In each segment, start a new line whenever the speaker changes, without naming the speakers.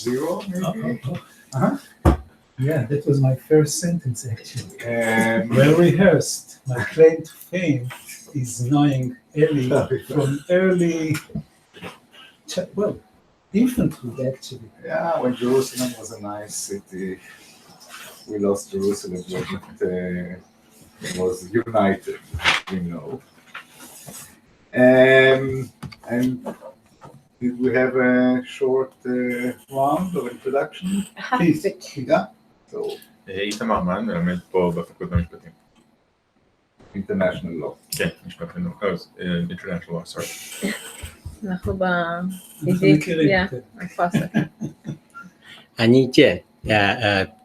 zero, maybe.
Yeah, that was my first sentence actually. Well rehearsed. My claim to fame is knowing Eli from early, infanthood actually.
Yeah, when Jerusalem was a nice city, we lost Jerusalem when it was united, you know. And did we have a short round of introduction? Please. Yeah. So,
איתמר מן, מלמד פה בפקולטה למשפטים.
international law.
כן, משפט בינלאומי. International law, sorry.
אנחנו
מכירים.
אני ג'ן,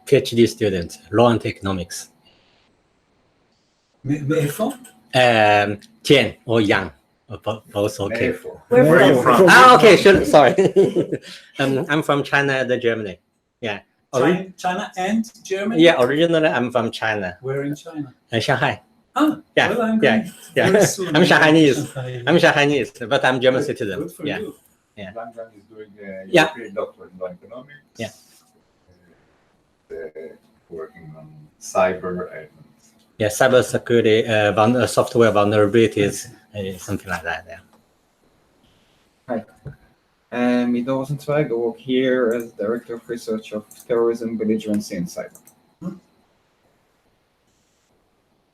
PhD student, law and economics.
מאיפה?
ג'ן or young, both okay.
Where are you from?
Okay, sure, sorry. I'm from China and Germany. Yeah.
China and Germany?
Yeah, originally I'm from China.
Where in China?
Shanghai.
Yeah. Well, I'm going very soon.
I'm Shanghainese, but I'm German citizen.
Good for you.
Yeah.
Langran is doing a European doctorate in law and economics.
Yeah.
Working on cyber and
cyber security, software vulnerabilities, something like that. Yeah.
Hi. Midor Rosenzweig, I work here as Director of Research of Terrorism, Belligerency, and Cyber.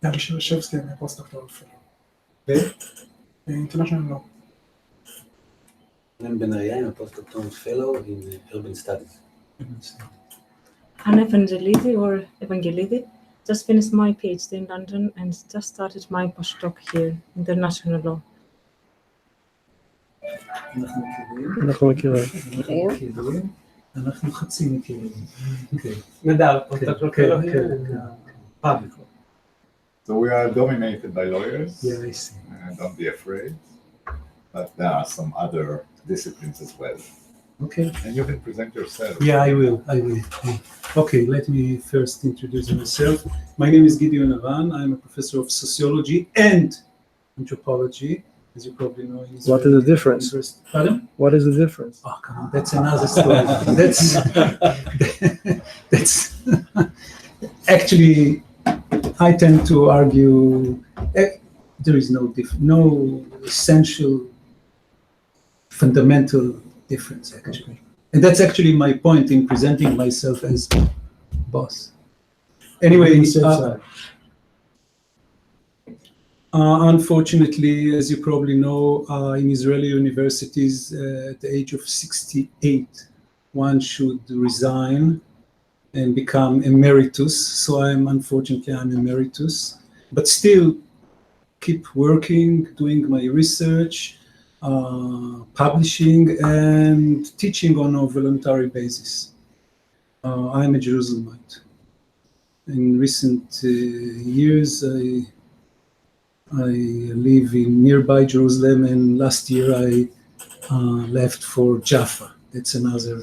I'm Shevsky, I'm a postdoctoral fellow. International law.
I'm Ben-Arya, I'm a postdoctoral fellow in urban studies.
I'm Evangelidi or Evangelidi. Just finished my PhD in London and just started my postdoc here, international law.
אנחנו מכירים.
אנחנו חצי מכירים.
מדע, postdoctoral fellow here.
Public.
so we are dominated by lawyers.
Yeah, I see.
Don't be afraid. But there are some other disciplines as well.
Okay.
And you can present yourself.
Yeah, I will. Okay, let me first introduce myself. My name is Gideon Aran. I'm a professor of sociology and anthropology, as you probably know.
What is the difference?
Pardon?
What is the difference?
Oh, come on, that's another story. That's actually, I tend to argue there is no essential, fundamental difference actually, and that's actually my point in presenting myself as boss. Anyway, unfortunately, as you probably know, in Israeli universities, at the age of 68, one should resign and become emeritus. So I'm emeritus, but still keep working, doing my research, publishing and teaching on a voluntary basis. I'm a Jerusalemite. In recent years, I live in nearby Jerusalem, and last year I left for Jaffa. That's another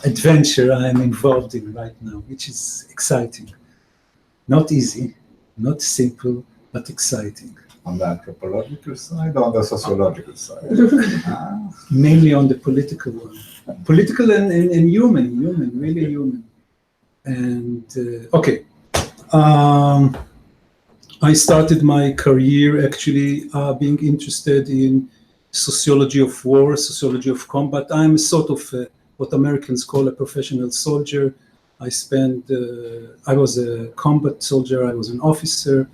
adventure I am involved in right now, which is exciting. Not easy, not simple, but exciting.
On the anthropological side or on the sociological side?
Mainly on the political one. Political and human, really human. And okay. I started my career actually being interested in sociology of war, sociology of combat. I'm sort of what Americans call a professional soldier. I was a combat soldier, I was an officer.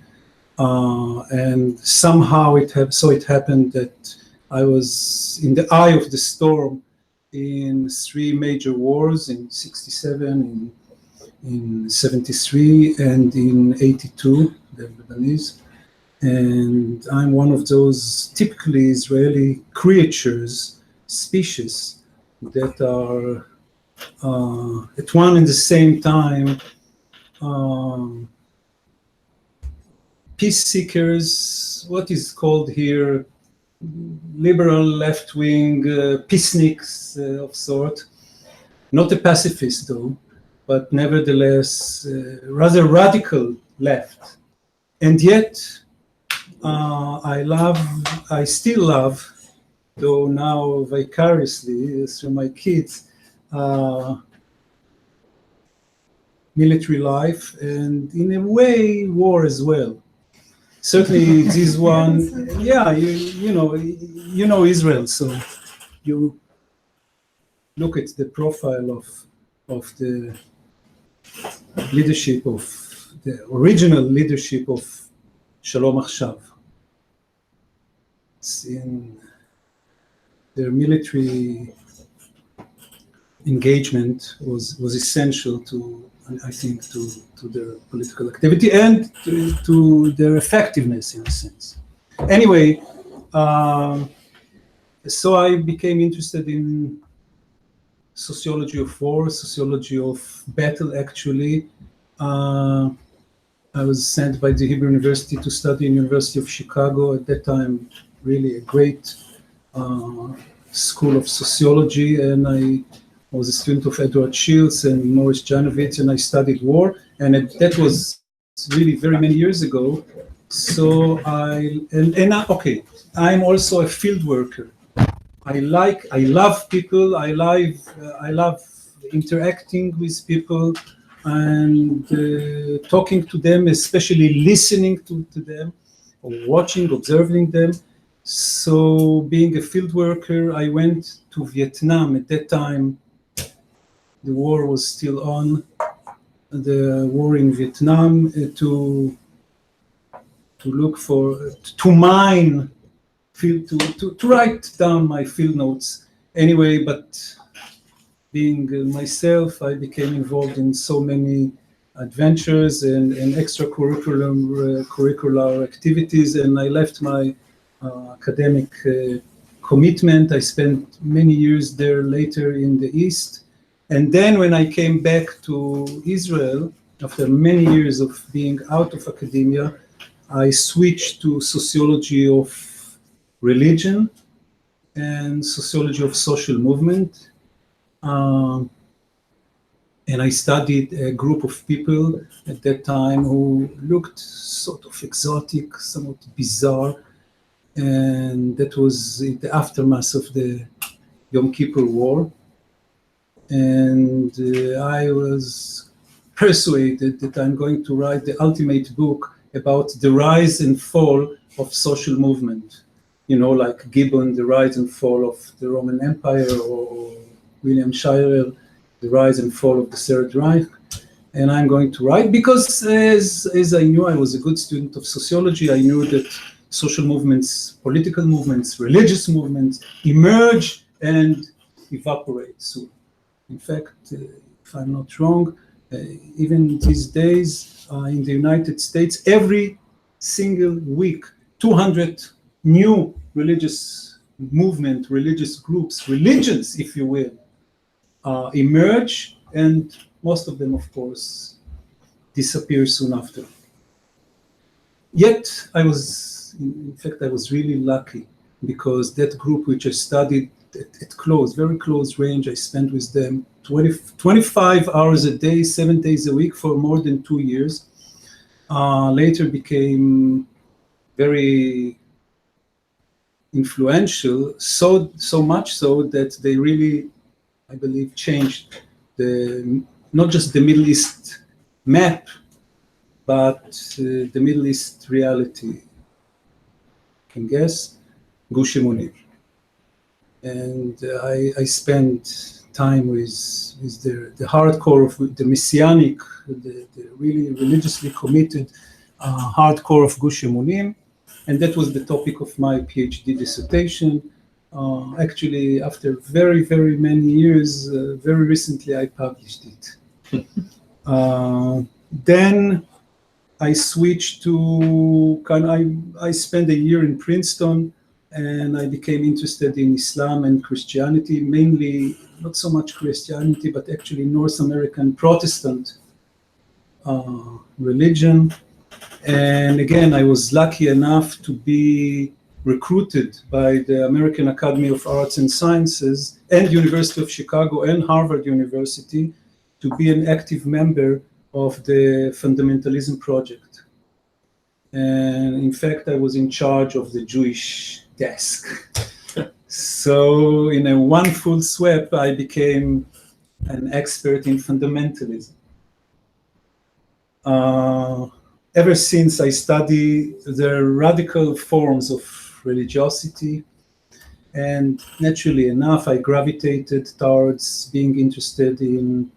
And somehow it happened that I was in the eye of the storm in 3 major wars, in 67, in 73, and in 82, the Lebanese. And I'm one of those typically Israeli creatures, species, that are at one and the same time peace seekers, what is called here liberal left-wing peaceniks of sort. Not a pacifist though, but nevertheless rather radical left. And yet I still love, though now vicariously through my kids, military life, and in a way, war as well. Certainly, this one, yeah, you know Israel, so you look at the profile of the leadership of the original leadership of Shalom Achshav. It's in their military engagement was essential to, I think, to their political activity and to their effectiveness in a sense. Anyway, so I became interested in sociology of war, sociology of battle, actually. I was sent by the Hebrew University to study in University of Chicago, at that time really a great school of sociology, and I was a student of Edward Shields and Morris Janovitz, and I studied war, and that was really very many years ago. So okay, I'm also a field worker. I love people, I love interacting with people and talking to them, especially listening to them, or watching, observing them. So being a field worker, I went to Vietnam. At that time, the war was still on, the war in Vietnam, to look for, to mine, to write down my field notes. Anyway, but being myself, I became involved in so many adventures and extracurricular activities, and I left my academic commitment. I spent many years there later in the East. And then when I came back to Israel, after many years of being out of academia, I switched to sociology of religion and sociology of social movement. And I studied a group of people at that time who looked sort of exotic, somewhat bizarre. And that was in the aftermath of the Yom Kippur War. And I was persuaded that I'm going to write the ultimate book about the rise and fall of social movement. You know, like Gibbon, the rise and fall of the Roman Empire, or William Shirer, the rise and fall of the Third Reich. And I'm going to write, because as I knew, I was a good student of sociology, I knew that social movements, political movements, religious movements emerge and evaporate soon. In fact, if I'm not wrong, even these days in the United States, every single week, 200 new religious movement, religious groups, religions, if you will, emerge, and most of them, of course, disappear soon after. Yet, in fact, I was really lucky, because that group which I studied at close, very close range, I spent with them 25 hours a day, 7 days a week for more than 2 years. Later became very influential, so much so that they really, I believe, changed not just the Middle East map, but the Middle East reality. You can guess, Gush Emunim. And I spent time with the hardcore of the Messianic, the really religiously committed hardcore of Gush Emunim, and that was the topic of my PhD dissertation. Actually, after very, very many years, very recently I published it. Then I switched to, I spent a year in Princeton, and I became interested in Islam and Christianity, mainly not so much Christianity, but actually North American Protestant religion. And again, I was lucky enough to be recruited by the American Academy of Arts and Sciences and University of Chicago and Harvard University to be an active member of the Fundamentalism Project. And in fact, I was in charge of the Jewish desk. So in a one full sweep, I became an expert in fundamentalism. Ever since I study the radical forms of religiosity, and naturally enough, I gravitated towards being interested in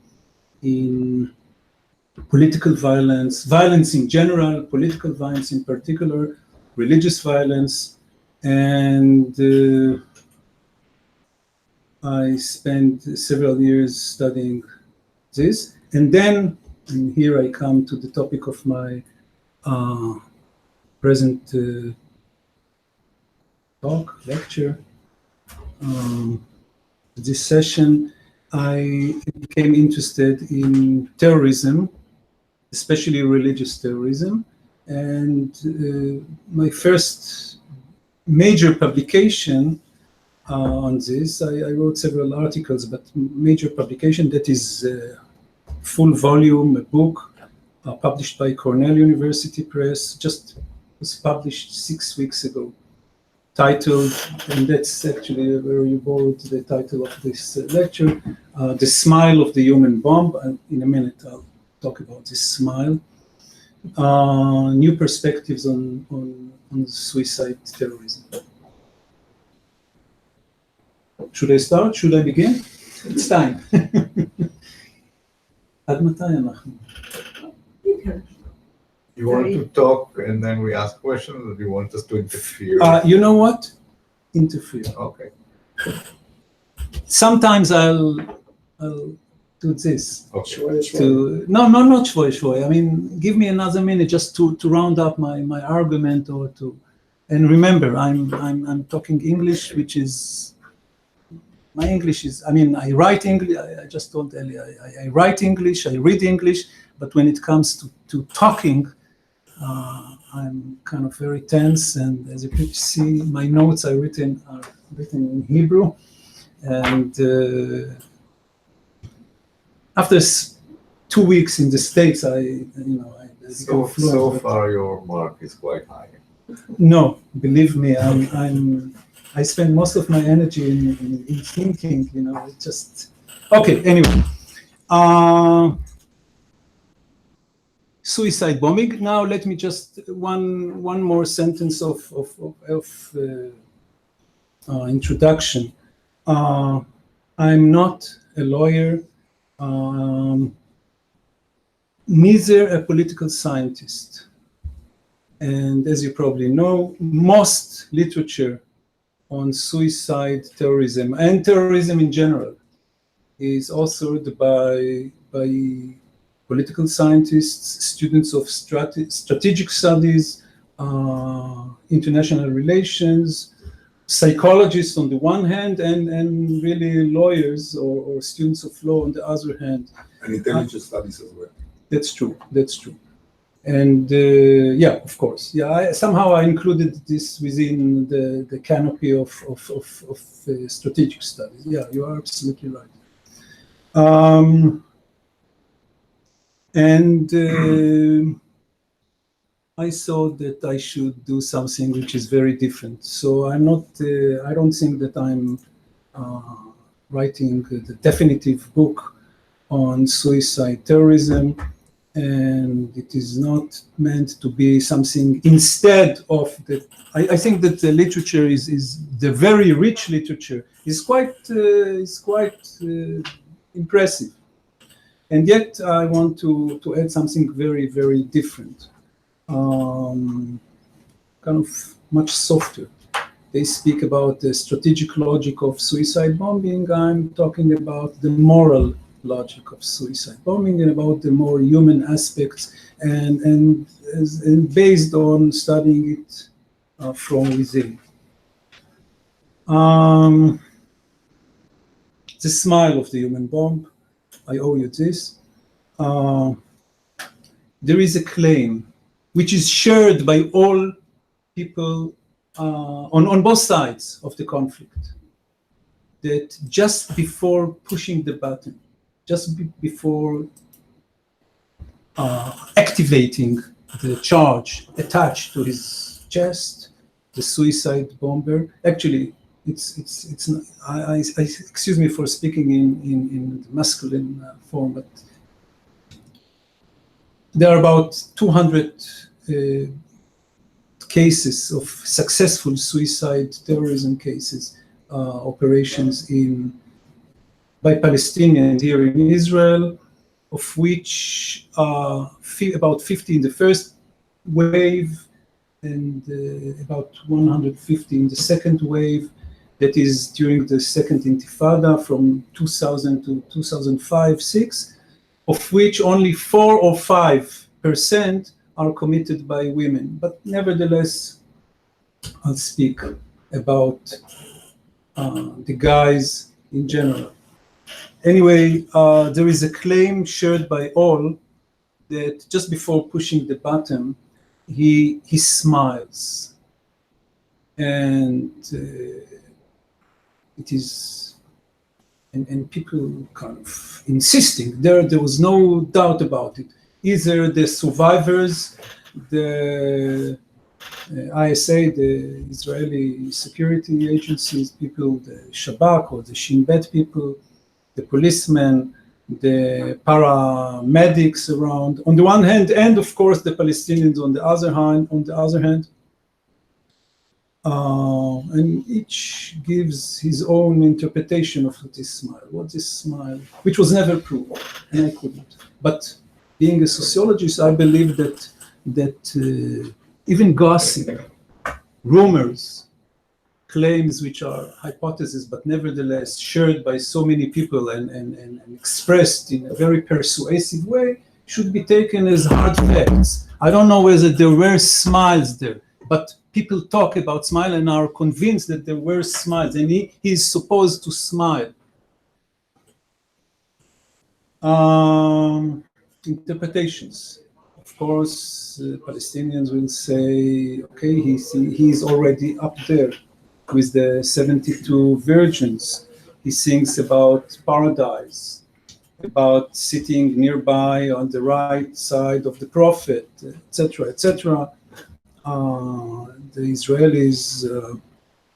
political violence, violence in general, political violence in particular, religious violence, and I spent several years studying this. And then, and here I come to the topic of my present lecture. This session, I became interested in terrorism, especially religious terrorism. And my first major publication on this, I wrote several articles, but major publication that is full volume, a book published by Cornell University Press, just was published 6 weeks ago, titled, and that's actually where you borrowed the title of this lecture, The Smile of the Human Bomb. And in a minute, I'll talk about this smile. New perspectives on suicide terrorism. Should I start? Should I begin? It's time. עד מתי אנחנו?
You want to talk and then we ask questions, or do you want us to interfere?
You know what? Interfere.
Okay.
Sometimes I'll do this.
Okay.
Not shvoy. I mean, give me another minute just to round up my argument, or to, and remember, I'm talking English, which is, my English is, I mean, I write English. I just don't tell you. I write English. I read English. But when it comes to talking, I'm kind of very tense. And as you can see, my notes are written in Hebrew. And after 2 weeks in the States, I
So far your mark is quite high.
No, believe me, I spend most of my energy in thinking, it just, okay, anyway. Suicide bombing. Now let me just, one more sentence of introduction. I'm not a lawyer, neither a political scientist. And as you probably know, most literature on suicide terrorism and terrorism in general is authored by political scientists, students of strategic studies, international relations, psychologists on the one hand, and really lawyers or students of law on the other hand.
And intelligence studies as well.
That's true. And yeah, of course. Yeah, somehow I included this within the canopy of strategic studies. Yeah, you are absolutely right. And I thought that I should do something which is very different. So I'm not, I don't think that I'm writing the definitive book on suicide terrorism, and it is not meant to be something instead of the, I think that the literature is the very rich literature is quite impressive. And yet I want to add something very, very different, kind of much softer. They speak about the strategic logic of suicide bombing. I'm talking about the moral logic of suicide bombing and about the more human aspects, and based on studying it from within. The smile of the human bomb. I owe you this. There is a claim which is shared by all people on both sides of the conflict, that just before pushing the button, just before activating the charge attached to his chest, the suicide bomber, actually it's not, I excuse me for speaking in the masculine form, but there are about 200 cases of successful suicide terrorism cases, operations by Palestinians here in Israel, of which about 50 in the first wave and about 150 in the second wave. That is during the second Intifada from 2000 to 2005-6, of which only 4 or 5% are committed by women. But nevertheless, I'll speak about the guys in general. Anyway, there is a claim shared by all that just before pushing the button, he smiles, and it is, and people kind of insisting. There was no doubt about it. Either the survivors, the ISA, the Israeli security agencies people, the Shabak or the Shin Bet people, the policemen, the paramedics around, on the one hand, and of course the Palestinians on the other hand, and each gives his own interpretation of this smile. What this smile, which was never proved, and I couldn't. But being a sociologist, I believe that even gossip, rumors, claims which are hypotheses, but nevertheless shared by so many people and expressed in a very persuasive way, should be taken as hard facts. I don't know whether there were smiles there, but people talk about smile and are convinced that there were smiles, and he is supposed to smile. Interpretations. Of course, Palestinians will say, okay, he's already up there with the 72 virgins. He sings about paradise, about sitting nearby on the right side of the Prophet, etc., etc. The Israelis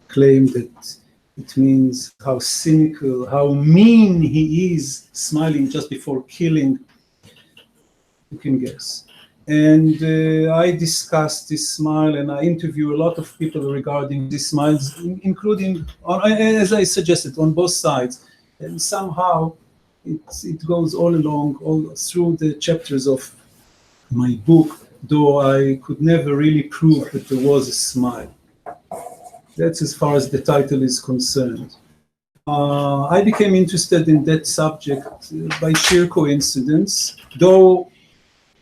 claim that it means how cynical, how mean he is, smiling just before killing. You can guess. And I discussed this smile, and I interview a lot of people regarding these smiles, including, as I suggested, on both sides. And somehow it goes all along, all through the chapters of my book, though I could never really prove that there was a smile. That's as far as the title is concerned. I became interested in that subject by sheer coincidence, though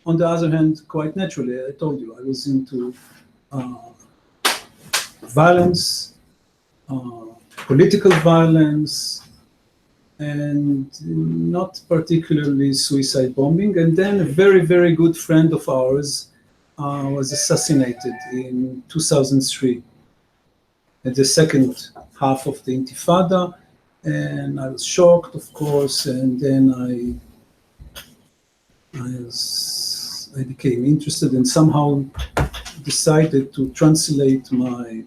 on the other hand, quite naturally. I told you I was into violence, political violence, and not particularly suicide bombing. And then a very, very good friend of ours was assassinated in 2003 at the second half of the Intifada, and I was shocked, of course, and then I became interested and somehow decided to translate my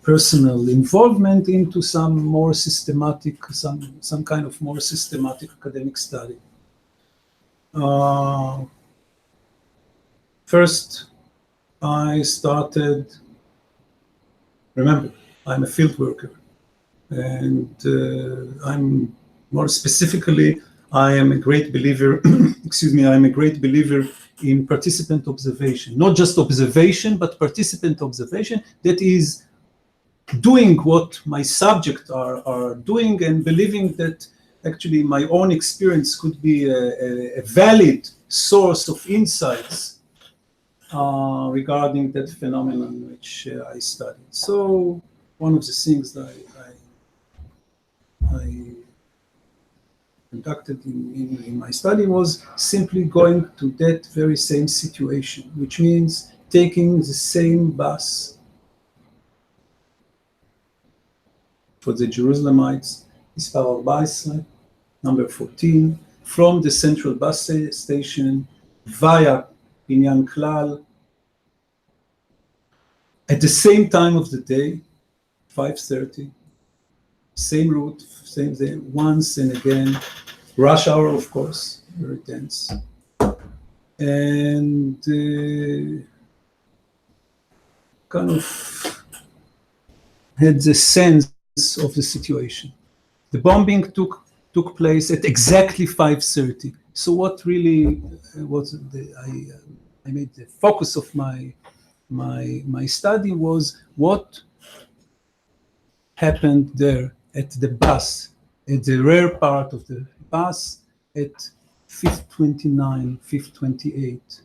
personal involvement into some more systematic, some kind of more systematic academic study. First, I started, remember, I'm a field worker, and I'm more specifically, I am a great believer, I'm a great believer in participant observation. Not just observation, but participant observation that is doing what my subjects are doing and believing that actually my own experience could be a valid source of insights regarding that phenomenon which I studied. So one of the things that I conducted in my study was simply going to that very same situation, which means taking the same bus for the Jerusalemites, Isfar 14, number 14, from the central bus station via Binyan Klal at the same time of the day 5:30, same route, same day, once and again. Rush hour, of course, very tense. And kind of had the sense of the situation. The bombing took place at exactly 5:30. So what really was I made the focus of my study was what happened there at the bus, at the rear part of the bus at 5:29, 5:28,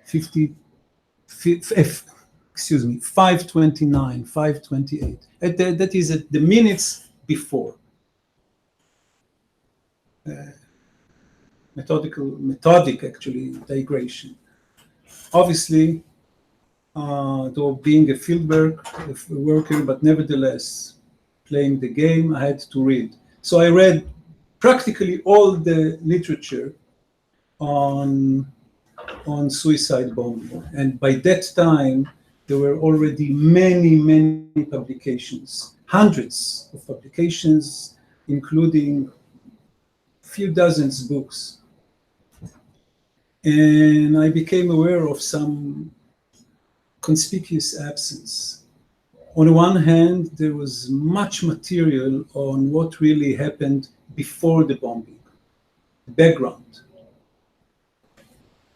5:29, 5:28. That is at the minutes before. Methodic actually digression. Obviously, though being a field worker, but nevertheless playing the game, I had to read. So I read practically all the literature on suicide bombing, and by that time there were already many publications, hundreds of publications, including a few dozens books. And I became aware of some conspicuous absence. On the one hand, there was much material on what really happened before the bombing, the background,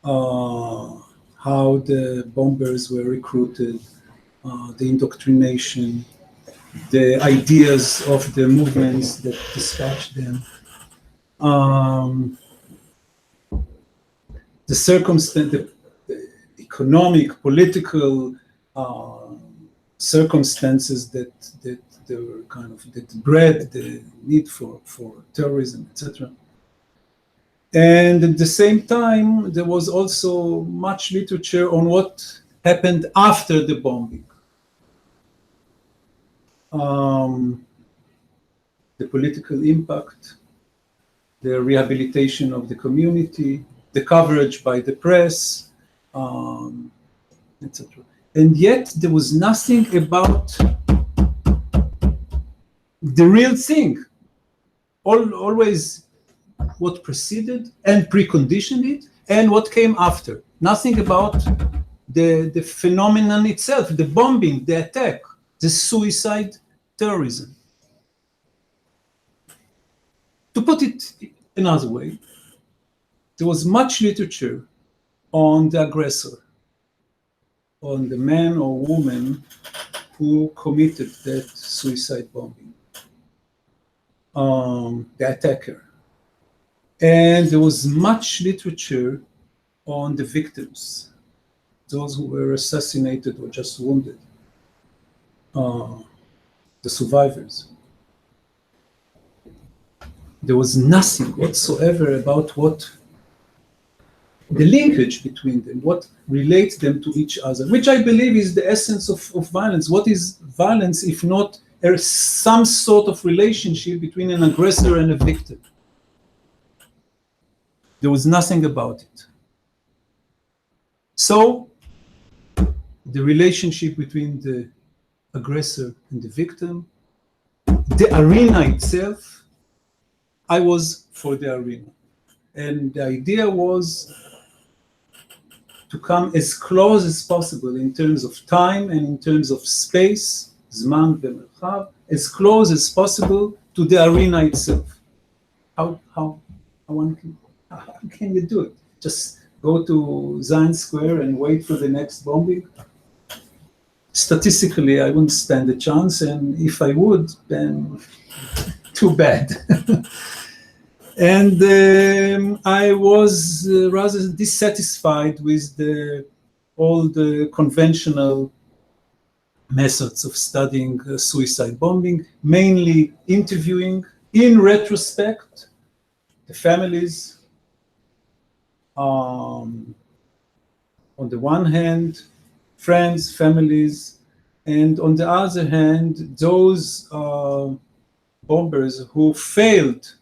how the bombers were recruited, the indoctrination, the ideas of the movements that dispatched them, the circumstance, the economic, political circumstances that they were kind of that bred the need for terrorism, etc. And at the same time, there was also much literature on what happened after the bombing. The political impact, the rehabilitation of the community, the coverage by the press, etc. And yet there was nothing about the real thing. Always what preceded and preconditioned it, and what came after. Nothing about the phenomenon itself, the bombing, the attack, the suicide terrorism. To put it another way, there was much literature on the aggressor, on the man or woman who committed that suicide bombing, the attacker. And there was much literature on the victims, those who were assassinated or just wounded, the survivors. There was nothing whatsoever about what the linkage between them, what relates them to each other, which I believe is the essence of violence. What is violence if not some sort of relationship between an aggressor and a victim? There was nothing about it. So the relationship between the aggressor and the victim, the arena itself, I was for the arena. And the idea was to come as close as possible in terms of time and in terms of space, zman v'merchav, as close as possible to the arena itself. How can you do it? Just go to Zion Square and wait for the next bombing? Statistically, I wouldn't stand a chance, and if I would, then too bad. And I was rather dissatisfied with all the conventional methods of studying suicide bombing, mainly interviewing, in retrospect, the families. On the one hand, friends, families, and on the other hand, those bombers who failed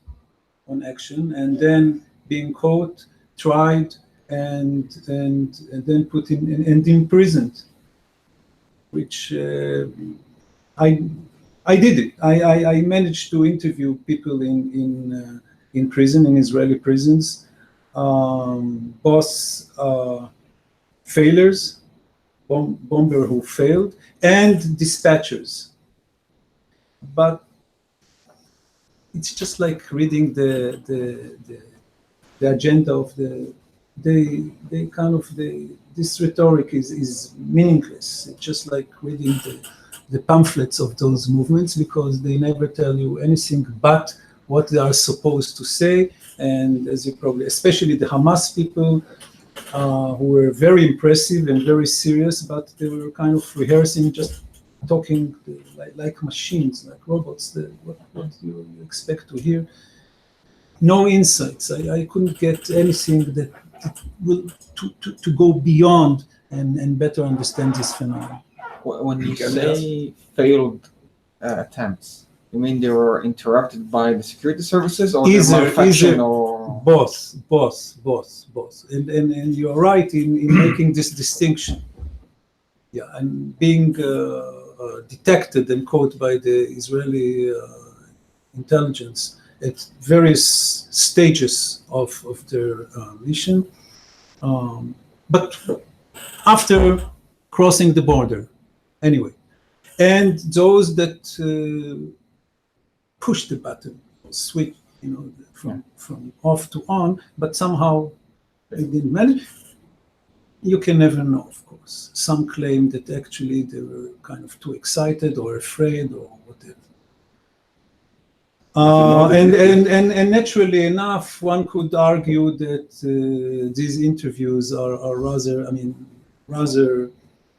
on action and then being caught, tried, and then put in and imprisoned, which I did it. I managed to interview people in prison, in Israeli prisons, boss failures, bomber who failed, and dispatchers. But it's just like reading the agenda of they kind of this rhetoric is meaningless. It's just like reading the pamphlets of those movements, because they never tell you anything but what they are supposed to say. And as you probably, especially the Hamas people, who were very impressive and very serious, but they were kind of rehearsing, just talking like machines, like robots. What you expect to hear? No insights. I couldn't get anything that will to go beyond and better understand this phenomenon.
When you say failed attempts, you mean they were interrupted by the security services, or their malfunction, or
both. And you're right in making this distinction. Yeah, and being detected and caught by the Israeli intelligence at various stages of their mission, but after crossing the border, anyway. And those that push the button, switch, from off to on, but somehow they didn't manage. You can never know, of course. Some claim that actually they were kind of too excited or afraid or whatever. And naturally enough, one could argue that these interviews are rather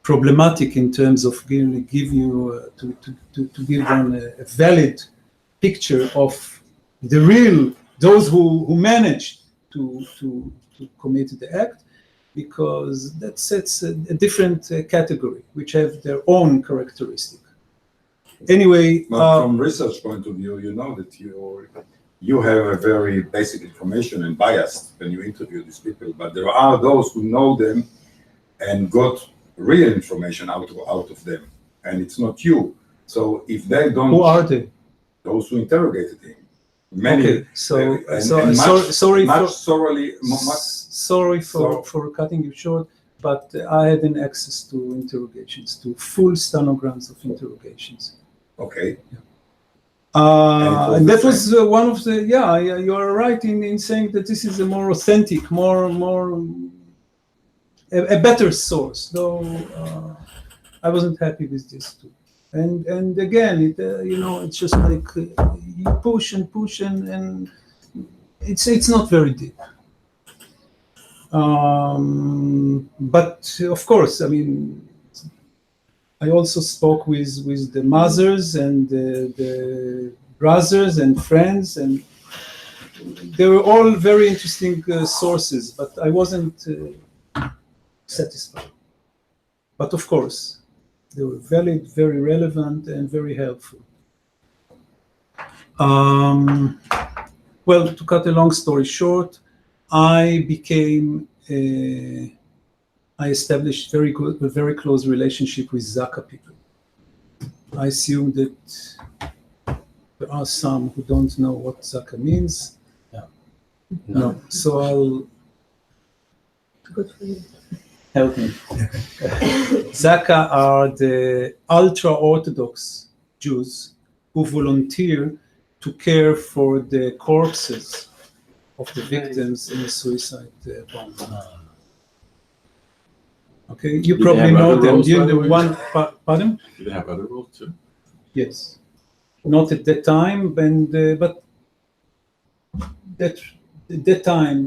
problematic in terms of give you to give them a valid picture of the real those who managed to commit the act, because that sets a different category, which have their own characteristic. Anyway,
but from research point of view, you know that you have a very basic information and biased when you interview these people, but there are those who know them and got real information out of them, and it's not you. So if they don't,
who are they?
Those who interrogated him. Many.
Okay, sorry for cutting you short, but I had an access to interrogations, to full stenograms of interrogations.
Okay.
Yeah. And that was one of the, you are right in saying that this is a more authentic, a better source, though I wasn't happy with this too. And again, it's just like you push and it's not very deep. But of course, I also spoke with the mothers and the brothers and friends, and they were all very interesting sources, but I wasn't satisfied. But of course, they were valid, very relevant, and very helpful. Well, to cut a long story short, I established a very close relationship with Zaka people. I assume that there are some who don't know what Zaka means. No. So I'll
Good for you.
help me. Zaka are the ultra-Orthodox Jews who volunteer to care for the corpses of the victims in the suicide bombing. Okay, you probably know them. Pardon?
Do they have other roles too?
Yes, not at that time, but that time.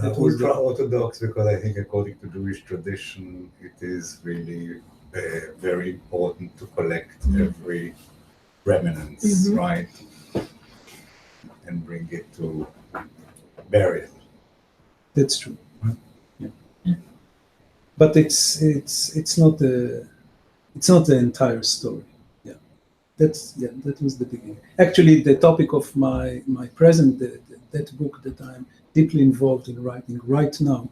Ultra-Orthodox, because I think according to Jewish tradition, it is really very important to collect every remnants, right? And bring it to burial.
That's true. Yeah. But it's not the entire story. Yeah, that was the beginning. Actually, the topic of my present that book that I'm deeply involved in writing right now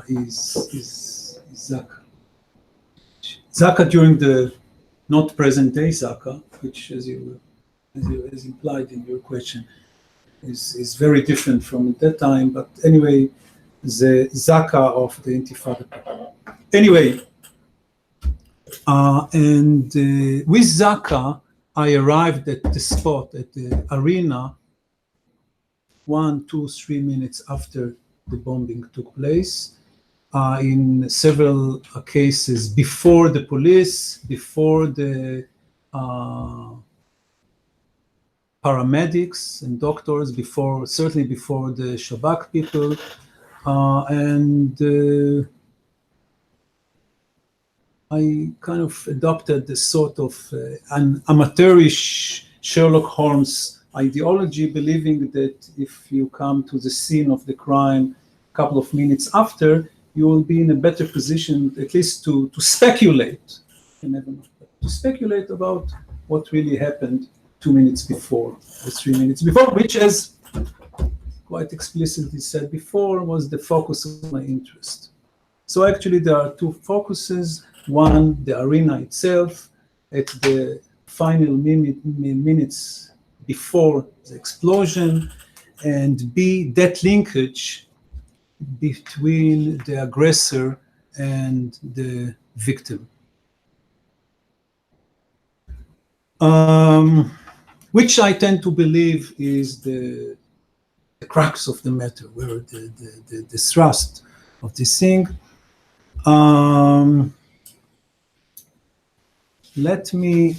is Zaka. Zaka during the not present-day Zaka, which, as implied in your question, is very different from that time. But anyway, the Zaka of the Intifada. Anyway, with Zaka, I arrived at the spot, at the arena, 1, 2, 3 minutes after the bombing took place. In several cases before the police, before the paramedics and doctors, certainly before the Shabak people, I kind of adopted the sort of an amateurish Sherlock Holmes ideology, believing that if you come to the scene of the crime a couple of minutes after, you will be in a better position, at least to speculate. You never know, to speculate about what really happened 2 minutes before or 3 minutes before, which, as quite explicitly said before, was the focus of my interest. So actually there are two focuses. One, the arena itself at the final minutes before the explosion, and B, that linkage between the aggressor and the victim. Which I tend to believe is the crux of the matter, where the thrust of this thing. Let me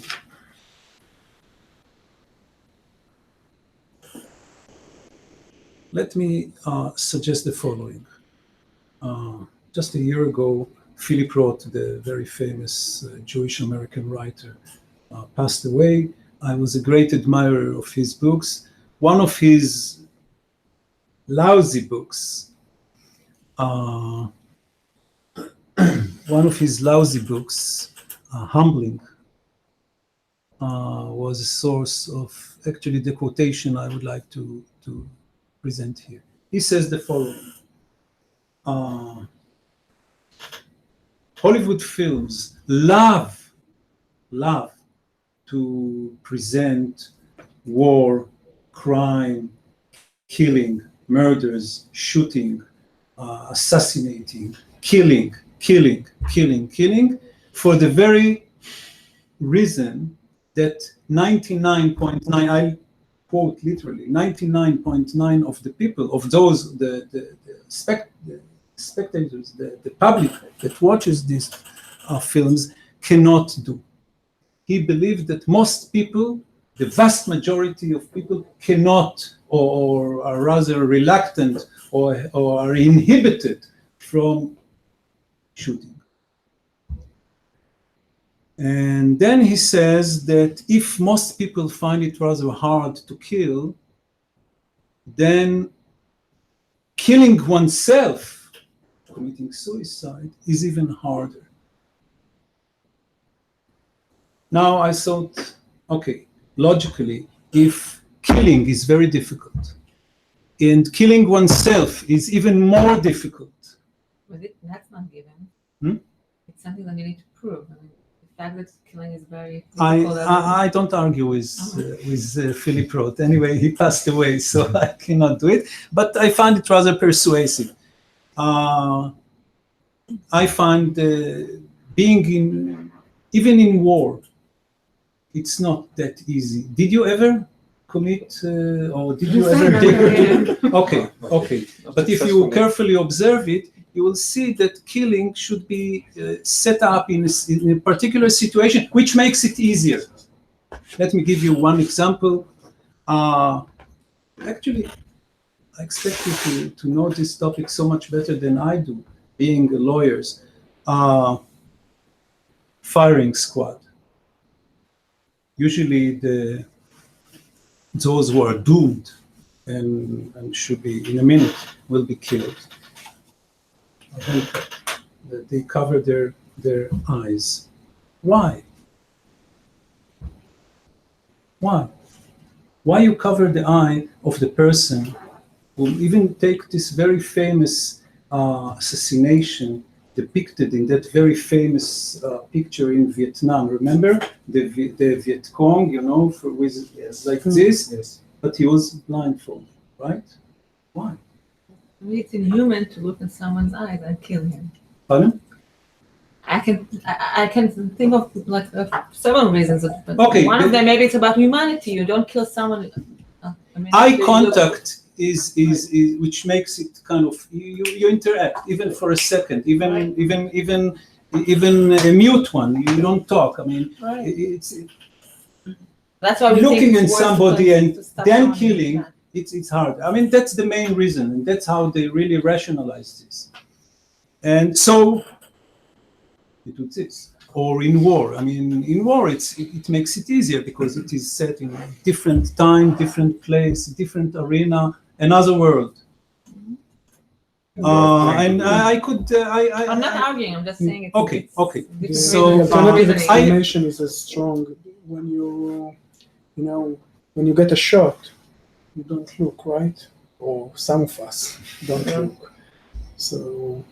suggest the following. Just a year ago, Philip Roth, the very famous Jewish American writer, passed away. I was a great admirer of his books. One of his lousy books, Humbling, was a source of actually the quotation I would like to present here. He says the following: Hollywood films love to present war, crime, killing, murders, shooting, assassinating, killing, for the very reason that 99.9, I quote literally, 99.9 of the people, of those, the spectators, the public that watches these films cannot do. He believed that most people, the vast majority of people, cannot or are rather reluctant or are inhibited from shooting. And then he says that if most people find it rather hard to kill, then killing oneself, committing suicide, is even harder. Now I thought, okay, logically, if killing is very difficult and killing oneself is even more difficult.
But that's not given. It's something that you need to prove. I mean, the fact that killing is very difficult.
I don't argue with Philip Roth. Anyway, he passed away, so I cannot do it. But I find it rather persuasive. I find being even in war, it's not that easy. Did you ever commit or did you ever take? Okay. But if you carefully observe it, you will see that killing should be set up in a particular situation, which makes it easier. Let me give you one example. Actually, I expect you to know this topic so much better than I do, being lawyers. Firing squad. Usually those who are doomed and should be in a minute will be killed. I hope that they cover their eyes. Why? Why you cover the eye of the person who even take this very famous assassination depicted in that very famous picture in Vietnam. Remember the Viet Cong, with like this,
Yes.
but he was blindfolded, right? Why?
I mean, it's inhuman to look in someone's eyes and kill him.
Pardon?
I can think of like several reasons. But
Okay,
one of them, maybe it's about humanity. You don't kill someone.
Eye contact is which makes it kind of you interact even for a second, even a mute one. You don't talk. I mean,
Right.
it's
That's why we
looking
think
at
it's worth
somebody
to
and
stop
then
someone
killing.
like that.
It's hard. I mean, that's the main reason, and that's how they really rationalize this. And so they do this. Or in war. I mean, in war, it makes it easier because it is set in a different time, different place, different arena, another world. And I could.
I'm not arguing. I'm just saying it's
Okay.
The
So,
alternative
I-
explanation is as strong. When when you get a shot, you don't look, right? Or some of us don't look. So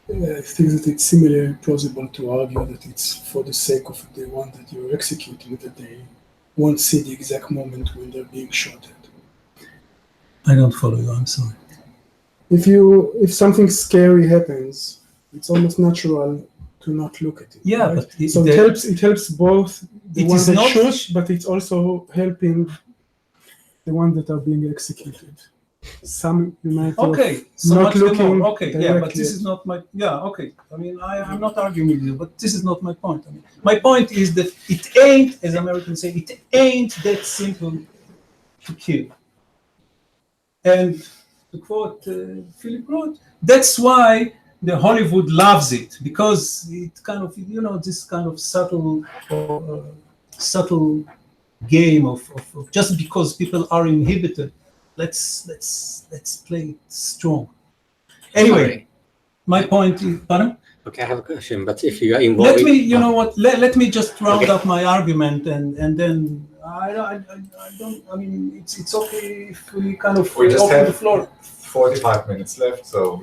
I think that it's similarly plausible to argue that it's for the sake of the one that you're executing that they won't see the exact moment when they're being shot at.
I don't follow you. I'm sorry.
If something scary happens, it's almost natural to not look at it.
Yeah,
right?
but
it helps both the
It
ones
is
that
not-
shoot, but it's also helping the ones that are being executed. Some humanity
Okay, so
not
much the
looking
more. Okay, yeah, but
directly
this is not my. Yeah, okay. I mean, I'm not arguing with you, but this is not my point. I mean, my point is that it ain't, as Americans say, it ain't that simple to kill. And to quote Philip Roth, that's why the Hollywood loves it, because it kind of, this kind of subtle game of just because people are inhibited, let's play it strong. Anyway, my point is, pardon?
Okay, I have a question, but if you are involved,
Let me, you know what? Let me just round up my argument, and then I don't. I mean, it's okay if we kind of
We just
open
have
the floor.
45 minutes left, so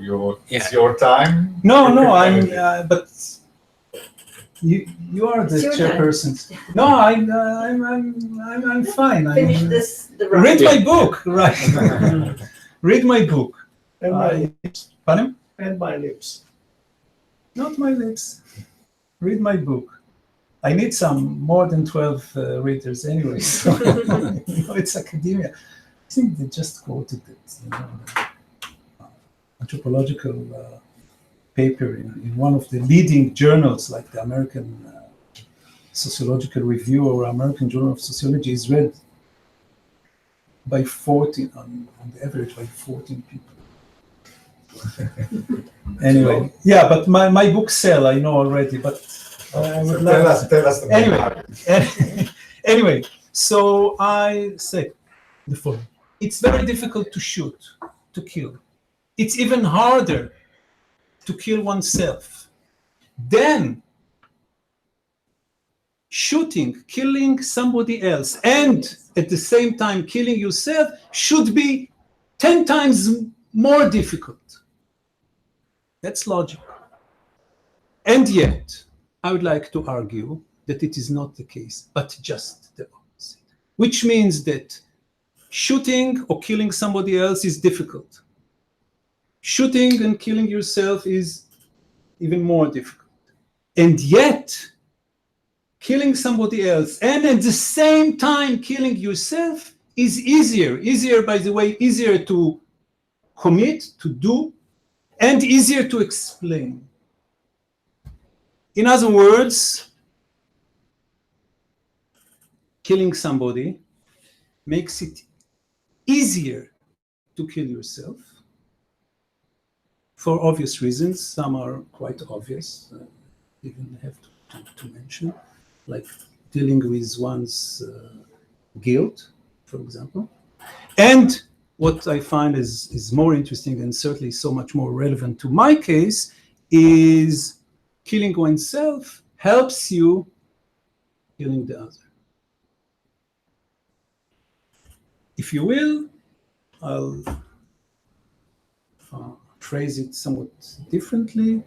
it's your time.
No,
You
I'm.
can-
But you are the
It's your time.
chairperson. No, I'm fine.
Finish this the right
Read my book, right? Read my book.
and my lips.
Pardon?
And my lips.
Not my lips. Read my book. I need some more than 12 readers anyway. So it's academia. I think they just quoted it. Anthropological paper in one of the leading journals, like the American Sociological Review or American Journal of Sociology, is read by 14 on the average by 14 people. Anyway, yeah, but my books sell, I know already, but I would
So
love
tell us the main
Anyway.
argument.
Anyway, so I say the following. It's very difficult to shoot, to kill. It's even harder to kill oneself. Then shooting, killing somebody else, and at the same time killing yourself should be 10 times more difficult. That's logical. And yet, I would like to argue that it is not the case, but just the opposite. Which means that shooting or killing somebody else is difficult. Shooting and killing yourself is even more difficult. And yet, killing somebody else and at the same time killing yourself is easier. Easier, by the way, easier to commit, to do, and easier to explain. In other words, killing somebody makes it easier to kill yourself for obvious reasons. Some are quite obvious, even have to mention, like dealing with one's guilt, for example. And what I find is more interesting and certainly so much more relevant to my case is killing oneself helps you killing the other. If you will, I'll phrase it somewhat differently,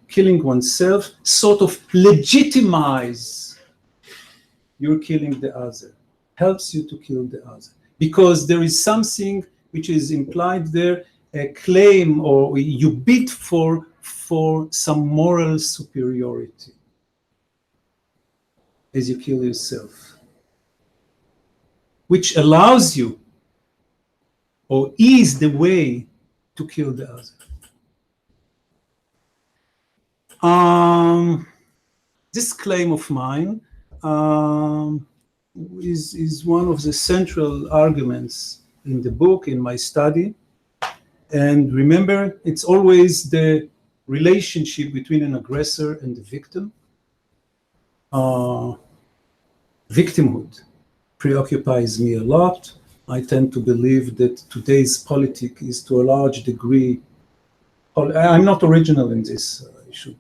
killing oneself sort of legitimize your killing the other, helps you to kill the other. Because there is something which is implied there, a claim, or you bid for some moral superiority as you kill yourself, which allows you, or is the way to kill the other. This claim of mine is one of the central arguments in the book, in my study. And remember, it's always the relationship between an aggressor and the victim. Victimhood preoccupies me a lot. I tend to believe that today's politics is to a large degree, I'm not original in this, I should,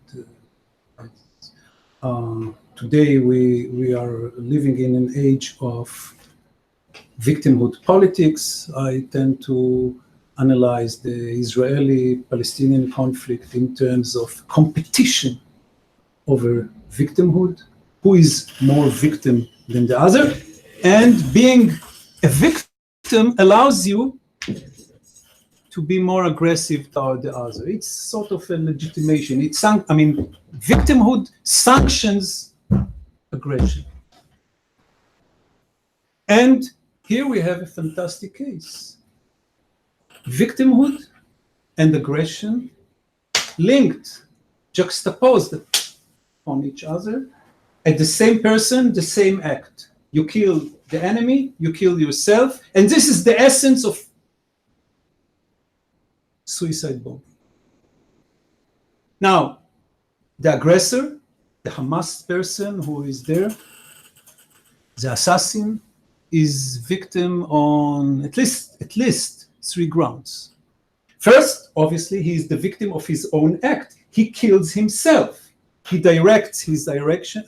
today we are living in an age of victimhood politics. I tend to analyze the Israeli-Palestinian conflict in terms of competition over victimhood. Who is more victim than the other? And being a victim allows you to be more aggressive toward the other. It's sort of a legitimation. Victimhood sanctions aggression. And here we have a fantastic case. Victimhood and aggression linked, juxtaposed on each other, at the same person, the same act. You kill the enemy, you kill yourself, and this is the essence of suicide bombing. Now, the aggressor, the Hamas person who is there, the assassin, is victim on at least 3 grounds. First, obviously, he is the victim of his own act. He kills himself. He directs his aggression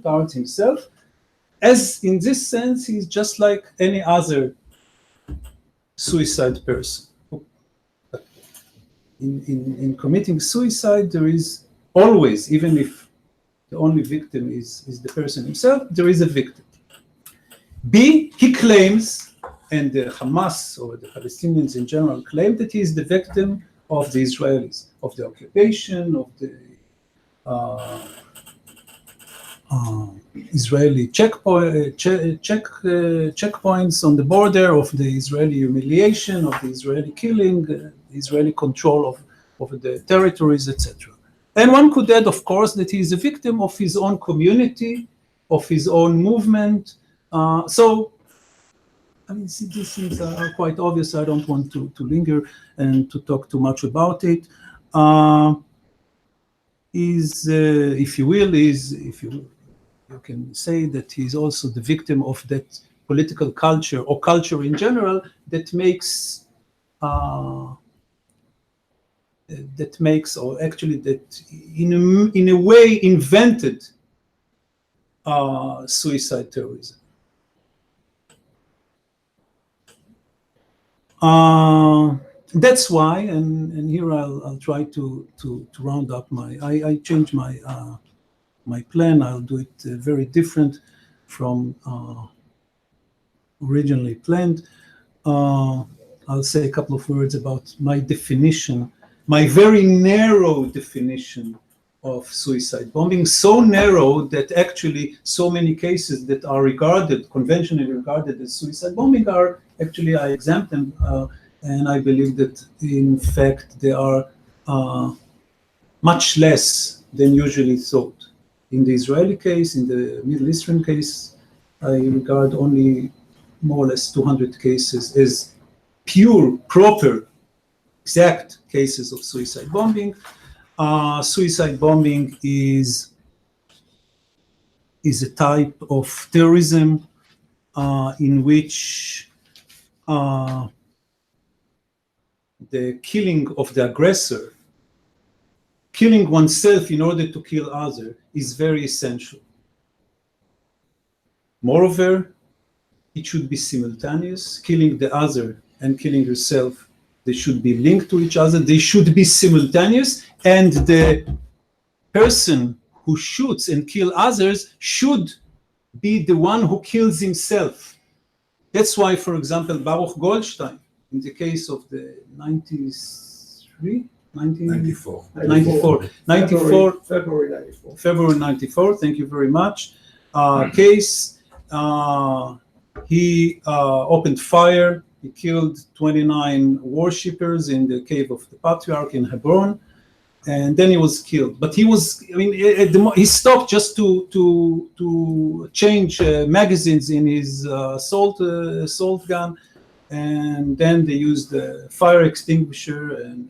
towards himself, as in this sense, he's just like any other suicide person. In committing suicide, there is always, even if the only victim is the person himself, there is a victim. B, he claims, and the Hamas or the Palestinians in general claim, that he is the victim of the Israelis, of the occupation, of the Israeli checkpoints on the border, of the Israeli humiliation, of the Israeli killing, the Israeli control of the territories, etc. And one could add, of course, that he is a victim of his own community, of his own movement. These things are quite obvious. I don't want to linger and to talk too much about it. If you can say that he's also the victim of that political culture or culture in general that makes, or actually that in a way invented suicide terrorism. That's why, and here I'll try to round up I changed my plan. I'll do it very different from originally planned. I'll say a couple of words about my definition, my very narrow definition of suicide bombing, so narrow that actually so many cases that are conventionally regarded as suicide bombing are actually, I examined them, and I believe that in fact they are much less than usually thought. In the Israeli case, in the Middle Eastern case, I regard only more or less 200 cases as pure, proper, exact cases of suicide bombing. Suicide bombing is a type of terrorism in which the killing of the aggressor, killing oneself in order to kill others, is very essential. Moreover, it should be simultaneous. Killing the other and killing yourself they should be linked to each other, they should be simultaneous, and the person who shoots and kills others should be the one who kills himself. That's why, for example, Baruch Goldstein, in the case of the 94, February 94, thank you very much, case, he opened fire, he killed 29 worshippers in the cave of the Patriarch in Hebron, and then he was killed. But he was, I mean, he stopped just to change magazines in his assault gun, and then they used the fire extinguisher and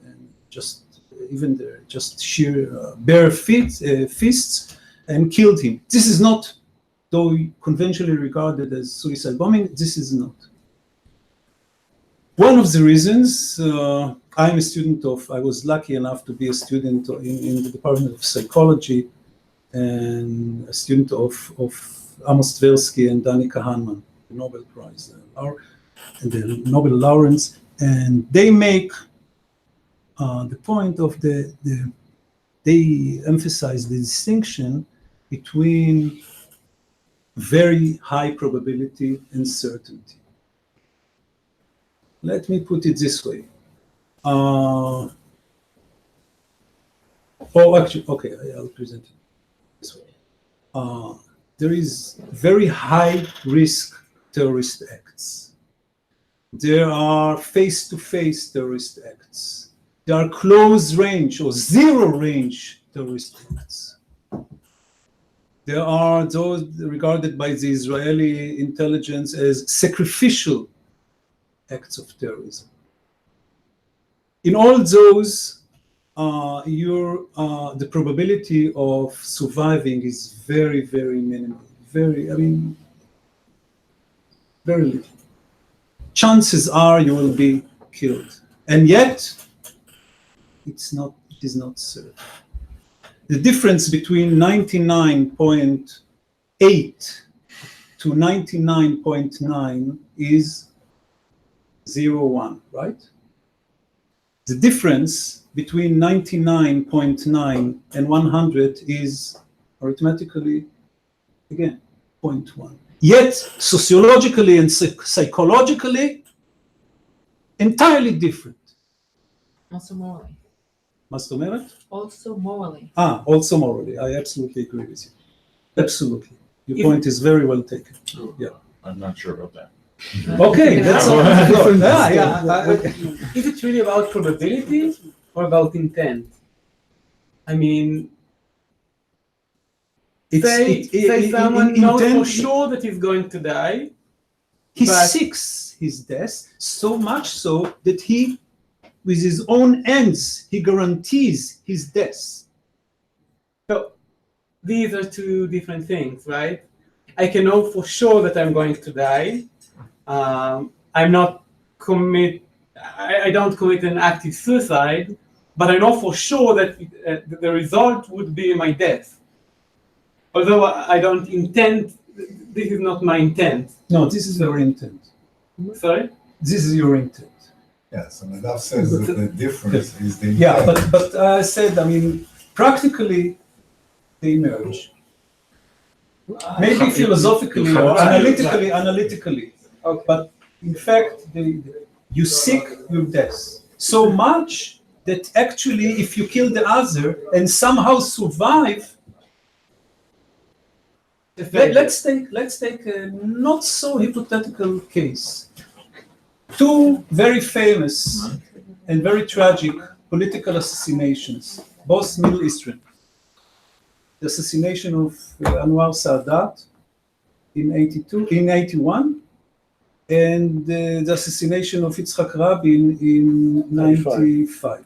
just even the just sheer bare fists and killed him. This is not, though conventionally regarded as suicide bombing, this is not. One of the reasons I'm a student of, I was lucky enough to be a student in the Department of Psychology and a student of Amos Tversky and Danica Hanman, the Nobel Prize, and the Nobel laureates, and they make the point of they emphasize the distinction between very high probability and certainty. Let me put it this way. Actually, okay, I'll present it this way. There is very high risk terrorist acts. There are face-to-face terrorist acts. There are close range or zero range terrorist acts. There are those regarded by the Israeli intelligence as sacrificial acts of terrorism. In all those, the probability of surviving is very, very minimal. Very little. Chances are you will be killed, and yet it is not certain. The difference between 99.8 to 99.9 is 0.1, right? The difference between 99.9 and 100 is arithmetically, again, 0.1. Yet, sociologically and psychologically, entirely different.
Also morally.
Also
morally.
Also morally. I absolutely agree with you. Absolutely. Your point is very well taken. Yeah.
I'm not sure about that.
Okay, that's all.
Is it really about probability or about intent? I mean, say someone knows for sure that he's going to die.
He seeks his death so much so that he, with his own ends, he guarantees his death.
So these are two different things, right? I can know for sure that I'm going to die. I don't commit an active suicide, but I know for sure that the result would be my death. Although I don't intend, this is not my intent.
No, this is your intent.
Sorry?
This is your intent.
Yes, and Nadav says that the difference is the intent.
Yeah, but I said, I mean, practically they merge. Maybe philosophically or analytically. Okay. But in fact, you seek your death so much that actually, if you kill the other and somehow survive, let's take a not so hypothetical case. Two very famous and very tragic political assassinations, both Middle Eastern. The assassination of Anwar Sadat in 81, and the assassination of Yitzhak Rabin in 95.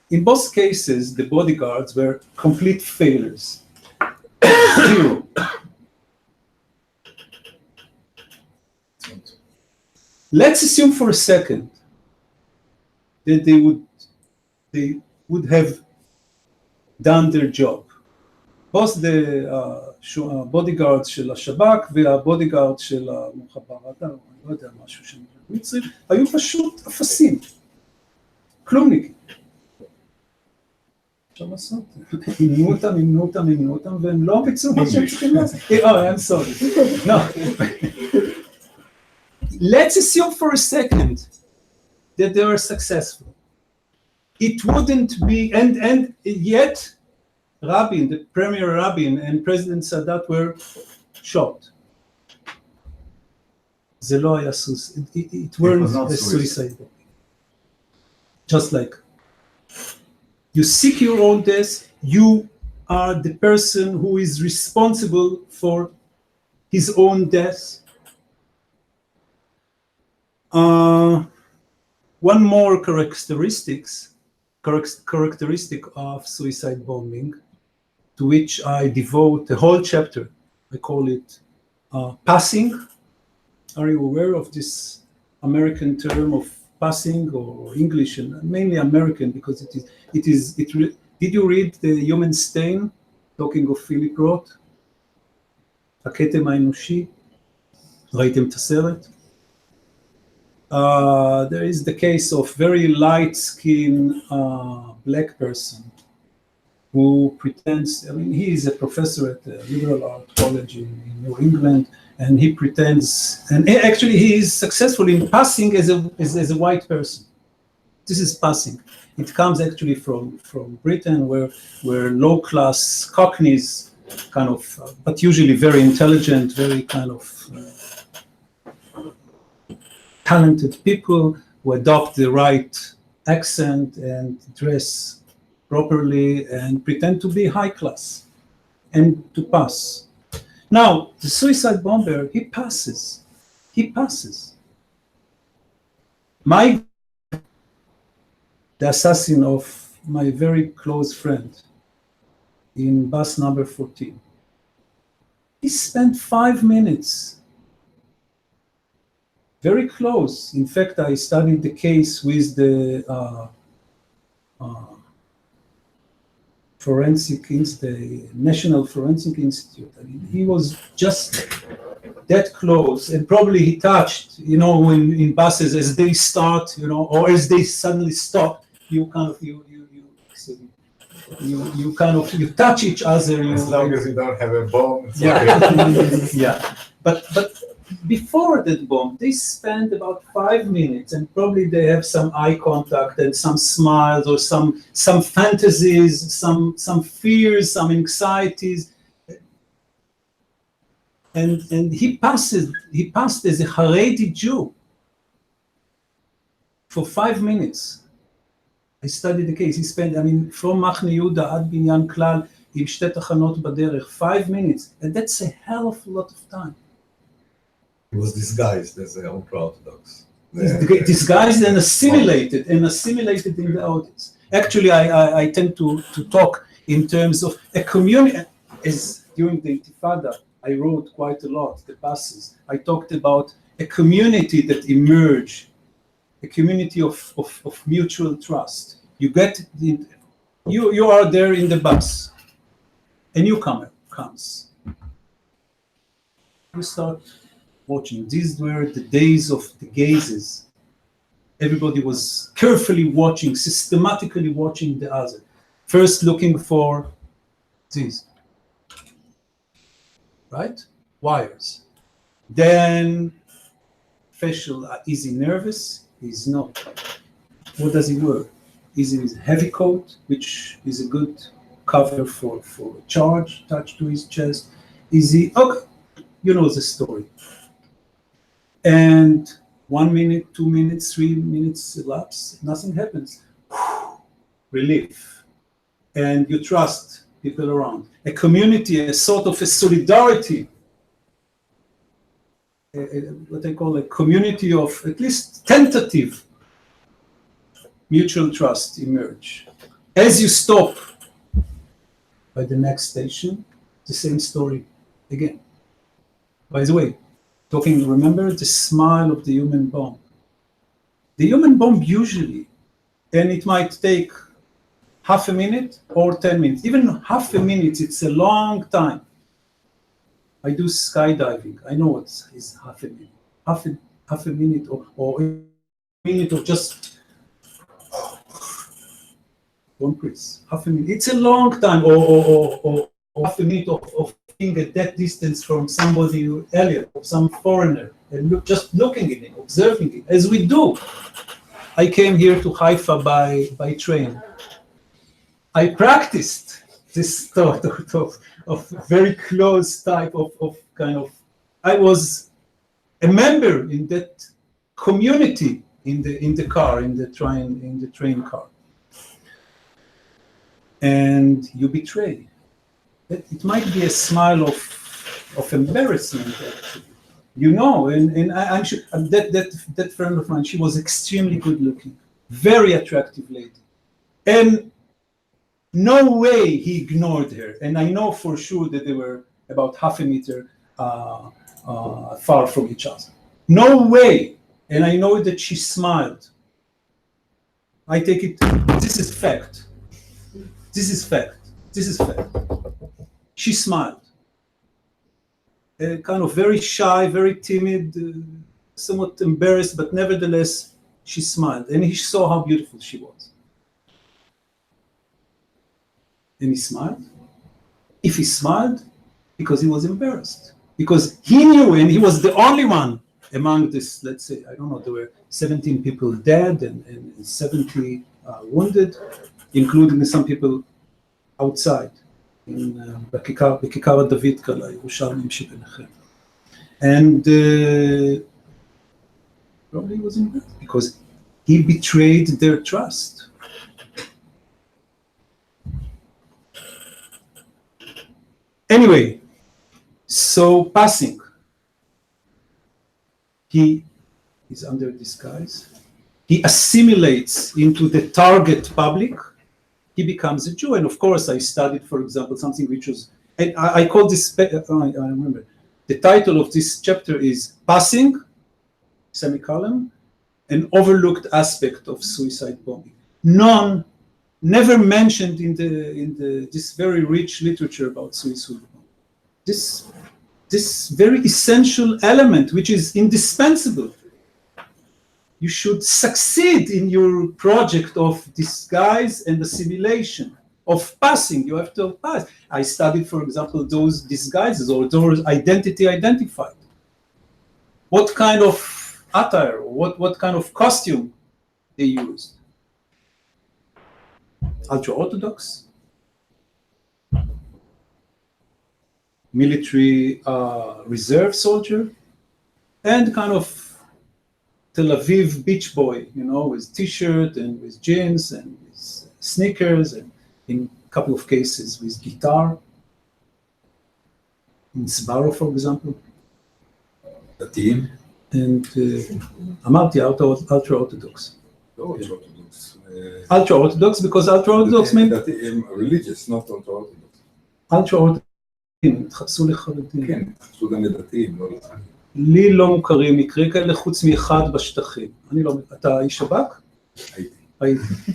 In both cases, the bodyguards were complete failures. Zero. Let's assume for a second that they would have done their job. Both the bodyguards של השב"כ והבודיגארד של המוחבראת, לא יודע, משהו שם. המצרים היו פשוט אפסים, כלומניקים. אפשר לעשות, אימנו אותם, והם לא ביצעו מה שהם צריכים לעשות. I'm sorry. No. Let's assume for a second that they are successful. It wouldn't be, and yet Rabin, the Premier Rabin and President Sadat were shot. זה לא היה it weren't a suicide. Just like you seek your own death, you are the person who is responsible for his own death. One more characteristic of suicide bombing, to which I devote a whole chapter. I call it passing. Are you aware of this American term of passing, or English, and mainly American, because did you read The Human Stain, talking of Philip Roth? הכתם האנושי? ראיתם את הסרט? There is the case of very light-skinned black person who pretends, I mean, he is a professor at the liberal art college in New England, and he pretends, and actually he is successful in passing as a white person. This is passing. It comes actually from Britain, where low-class cockneys, kind of, but usually very intelligent, very kind of talented people who adopt the right accent and dress properly and pretend to be high class and to pass. Now, the suicide bomber, he passes. The assassin of my very close friend in bus number 14, he spent 5 minutes very close. In fact, I studied the case with the the National Forensic Institute. I mean, he was just that close, and probably he touched, in buses as they start, or as they suddenly stop, you touch each other.
As long as you don't have a bomb.
Yeah. But before that bomb, they spend about 5 minutes, and probably they have some eye contact and some smiles, or some fantasies, some fears, some anxieties. And he passed as a Haredi Jew for 5 minutes. I studied the case. He spent, from Machne Yehuda ad Binyan Klal, עם שתי תחנות בדרך, 5 minutes, and that's a hell of a lot of time.
He was disguised as an ultra-Orthodox.
Disguised and assimilated in the audience. Actually, I tend to talk in terms of a community. As during the Intifada, I wrote quite a lot, the passes. I talked about a community that emerged, a community of mutual trust. You are there in the bus. A newcomer comes. You start watching. These were the days of the gazes. Everybody was carefully watching, systematically watching the other. First looking for these, right? Wires. Then facial, is he nervous? He's not. What does he wear? Is it a heavy coat, which is a good cover for a charge attached to his chest? Is he, okay, you know the story. And 1 minute, 2 minutes, 3 minutes elapse, nothing happens. Relief. And you trust people around. A community, a sort of a solidarity, what I call a community of at least tentative mutual trust emerge. As you stop by the next station, the same story again. By the way, remember the smile of the human bomb. The human bomb usually, and it might take half a minute or 10 minutes, even half a minute, it's a long time. I do skydiving. I know what is half a minute. half a minute or a minute of just don't breathe. Half a minute. It's a long time, or half a minute of being at that distance from somebody alien, or some foreigner, and just looking at it, observing it, as we do. I came here to Haifa by train. I practiced this thought of very close type of kind of. I was a member in that community in the car, in the train car. And you betray. It might be a smile of embarrassment, actually. You know, and I'm sure that friend of mine, she was extremely good looking, very attractive lady. And no way he ignored her. And I know for sure that they were about half a meter far from each other. No way. And I know that she smiled. I take it, this is fact. This is fact. This is fact. She smiled. Kind of very shy, very timid, somewhat embarrassed, but nevertheless, she smiled. And he saw how beautiful she was. And he smiled. If he smiled, because he was embarrassed. Because he knew, and he was the only one among this, let's say, I don't know, there were 17 people dead and 70 wounded, including some people outside, in בכיכר דוד קלה, ירושלמים שביניכם. And probably was embarrassed because he betrayed their trust. Anyway, so passing. He is under disguise. He assimilates into the target public. He becomes a Jew. And of course, I studied, for example, something which was, and I call this, I remember, the title of this chapter is Passing, semicolon, an overlooked aspect of suicide bombing. Never mentioned in this very rich literature about suicide bombing. This very essential element, which is indispensable. You should succeed in your project of disguise and assimilation, of passing. You have to pass. I studied, for example, those disguises or those identity identified. What kind of attire, what kind of costume they used. Ultra-Orthodox, military reserve soldier, and kind of Tel Aviv beach boy, you know, with t-shirt and with jeans and with sneakers, and in a couple of cases with guitar. In Sbarro, for example.
דתיים?
And אמרתי, ultra-Orthodox.
לא ultra-Orthodox.
Ultra-Orthodox, because ultra-Orthodox means...
דתיים, religious, not ultra-Orthodox.
ultra-Orthodox, התחפשו לחרדים. כן,
התחפשו גם לדתיים, לא לחרדים.
לי לא מוכרים מקרה כאלה חוץ מאחד בשטחים. אני לא... אתה איש שב"כ? הייתי.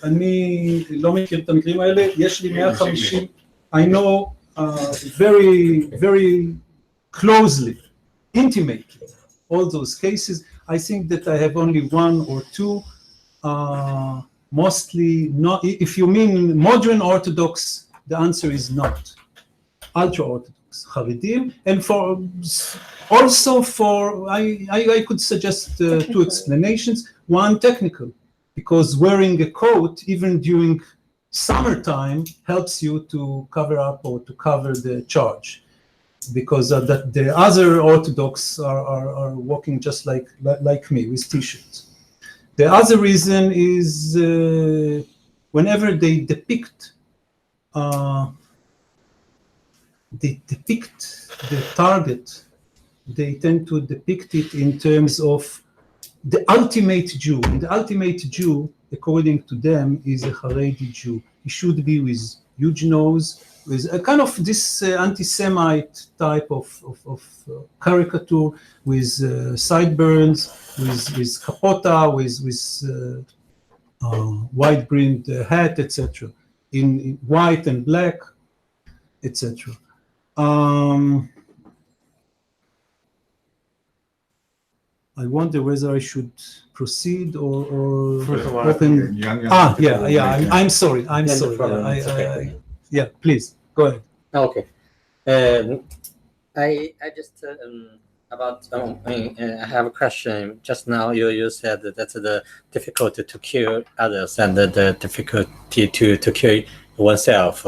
אני לא מכיר את המקרים האלה, יש לי 150, I know very, very closely, intimately, all those cases. I think that I have only one or two, mostly not, if you mean modern Orthodox, the answer is not. Ultra-Orthodox. Haredim, and for also for I could suggest two explanations. One, technical, because wearing a coat even during summertime helps you to cover up or to cover the charge, because that the other Orthodox are walking just like me with t-shirts. The other reason is whenever they depict the target, they tend to depict it in terms of the ultimate Jew. And the ultimate Jew, according to them, is a Haredi Jew. He should be with huge nose, with a kind of this anti-Semite type of caricature, with sideburns, with capota, with wide-brimmed hat, etc. In white and black, etc. I wonder whether I should proceed or
First of all,
open. I'm sorry. I'm
No
sorry.
problem.
Yeah,
It's okay.
yeah, please go ahead.
Okay. I just about I have a question. Just now you said that that's the difficulty to kill others and the difficulty to kill oneself.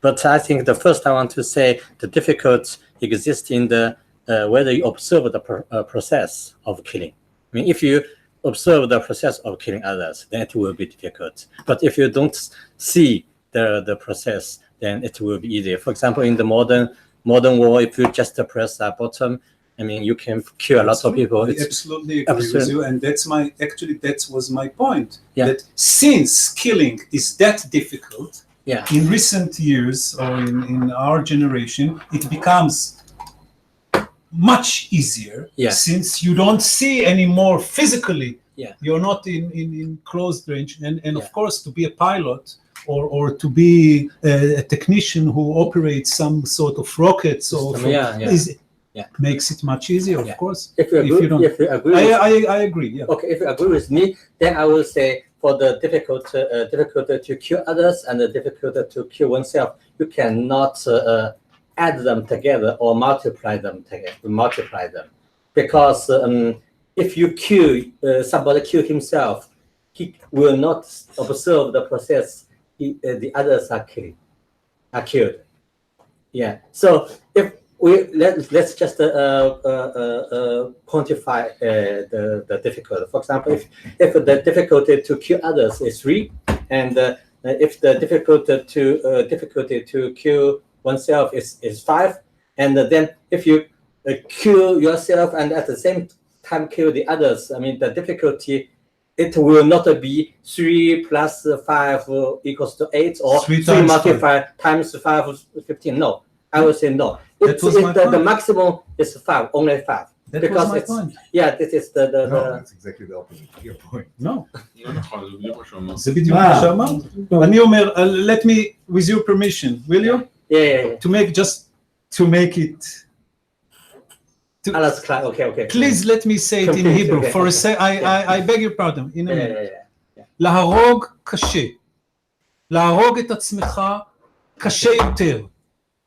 But I think the first I want to say the difficulty exists in the whether you observe the process of killing. I mean, if you observe the process of killing others, then it will be difficult. But if you don't see the process, then it will be easier. For example, in the modern war, if you just press a button, I mean, you can kill a lot of people.
I absolutely agree with you, and that was my point. Yeah. That since killing is that difficult, in recent years or in our generation, it becomes much easier since you don't see anymore physically. You're not in close range, and of course, to be a pilot or to be a technician who operates some sort of rockets makes it much easier, of course.
If you agree,
I agree. Yeah.
Okay, if you agree with me, then I will say for the difficult to kill others and the difficult to kill oneself, you cannot add them together or multiply them because if you kill somebody kill himself, he will not observe the process the others are killed. Yeah. So if let's just quantify the difficulty. For example, if the difficulty to kill others is 3, and if the difficulty to kill oneself is 5, and then if you kill yourself and at the same time kill the others, I mean the difficulty, it will not be 3 plus 5 equals to 8 or 3 multiplied times 5 15. No, I will say no. The maximum is 5, only 5.
That
because
was my point.
Yeah, this is the
that's exactly the opposite of your point.
No. זה בדיוק מה שאמרת. אני אומר, let me, with your permission, will you?
Yeah.
To make it.
Okay.
Please let me say it in Hebrew. For a sec, I beg your pardon. In a minute. להרוג קשה. להרוג את עצמך קשה יותר.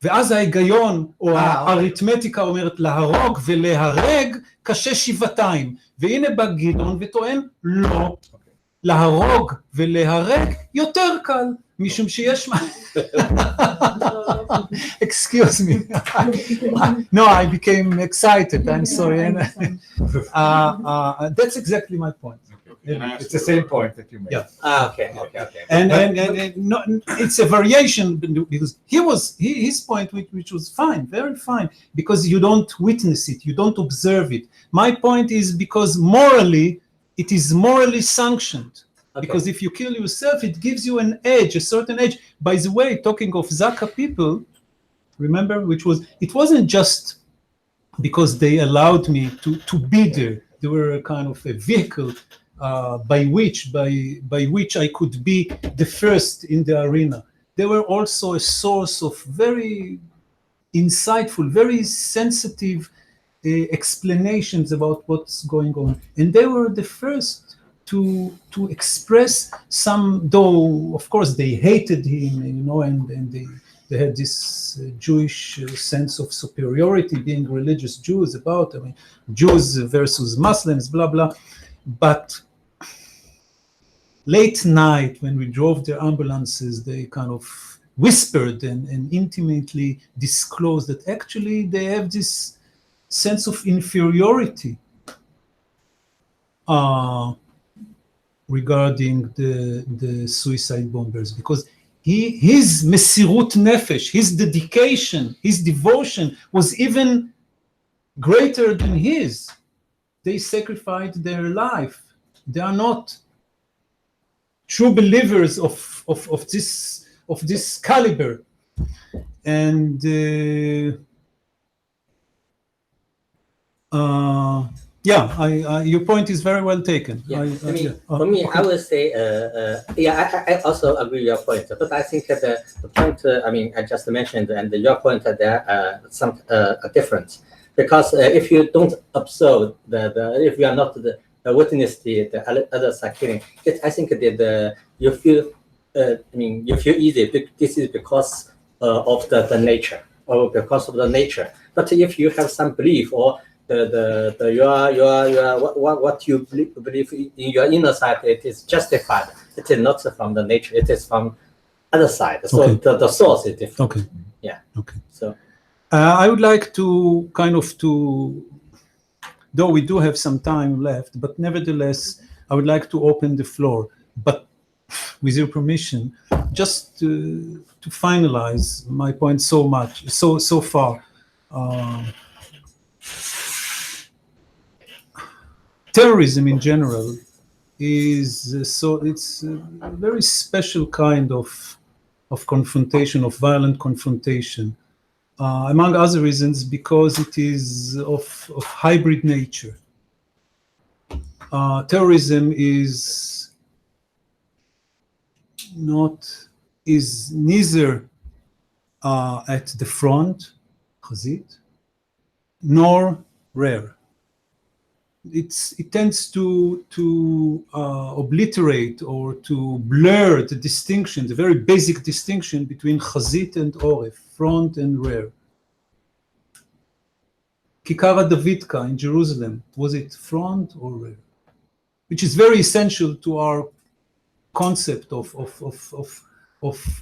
ואז ההיגיון או האריתמטיקה אומרת להרוג ולהרג קשה שבעתיים. והנה בא גדעון וטוען לא. להרוג ולהרג יותר קל. משום שיש excuse me. No, I became excited. I'm sorry. That's exactly my point.
It's the same point that you made.
Yeah.
Okay.
And no, it's a variation because his point, which was fine, very fine, because you don't witness it, you don't observe it. My point is because morally, it is morally sanctioned. Okay. Because if you kill yourself, it gives you an edge, a certain edge. By the way, talking of Zaka people, remember, it wasn't just because they allowed me to be there. They were a kind of a vehicle by which I could be the first in the arena. They were also a source of very insightful, very sensitive explanations about what's going on. And they were the first to express some, though of course they hated him, and they had this Jewish sense of superiority, being religious Jews, Jews versus Muslims, blah blah. But late night when we drove their ambulances, they kind of whispered and intimately disclosed that actually they have this sense of inferiority regarding the suicide bombers, because his mesirut nefesh, his dedication, his devotion was even greater than his. They sacrificed their life. They are not true believers of this caliber. And your point is very well taken.
For me, I would say, I also agree with your point. But I think that the point, I just mentioned, and your point that there are some different. because if you don't observe if you are not the witness the other side killing, I think that you feel you feel easy. This is because of the nature, or because of the nature. But if you have some belief, or what you believe in your inner side, it is justified. It is not from the nature. It is from other side. So
Okay.
the source is different.
Okay.
Yeah.
Okay.
So
I would like to though we do have some time left, but nevertheless, I would like to open the floor. But with your permission, just to finalize my point so far. Terrorism in general is it's a very special kind of confrontation, of violent confrontation, among other reasons because it is of hybrid nature. Terrorism is neither at the front, chazit, nor rear. It tends to obliterate or to blur the distinction, the very basic distinction between chazit and oref, front and rear. Kikara Davidka in Jerusalem, was it front or rear? Which is very essential to our concept of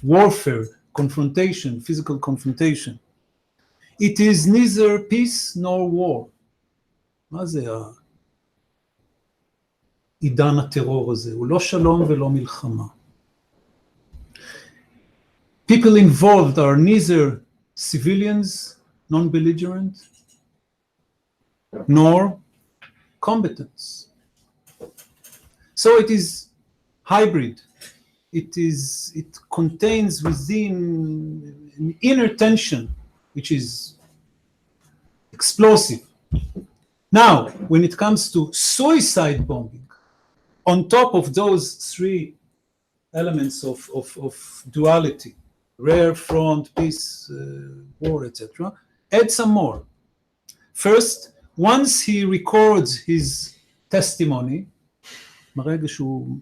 warfare, confrontation, physical confrontation. It is neither peace nor war. מה זה עידן הטרור הזה? הוא לא שלום ולא מלחמה. People involved are neither civilians, non-belligerent, nor combatants. So it is hybrid. It contains within an inner tension, which is explosive. Now, when it comes to suicide bombing, on top of those three elements of duality, rear, front, peace, war, etc., add some more. First, once he records his testimony, מרגע שהוא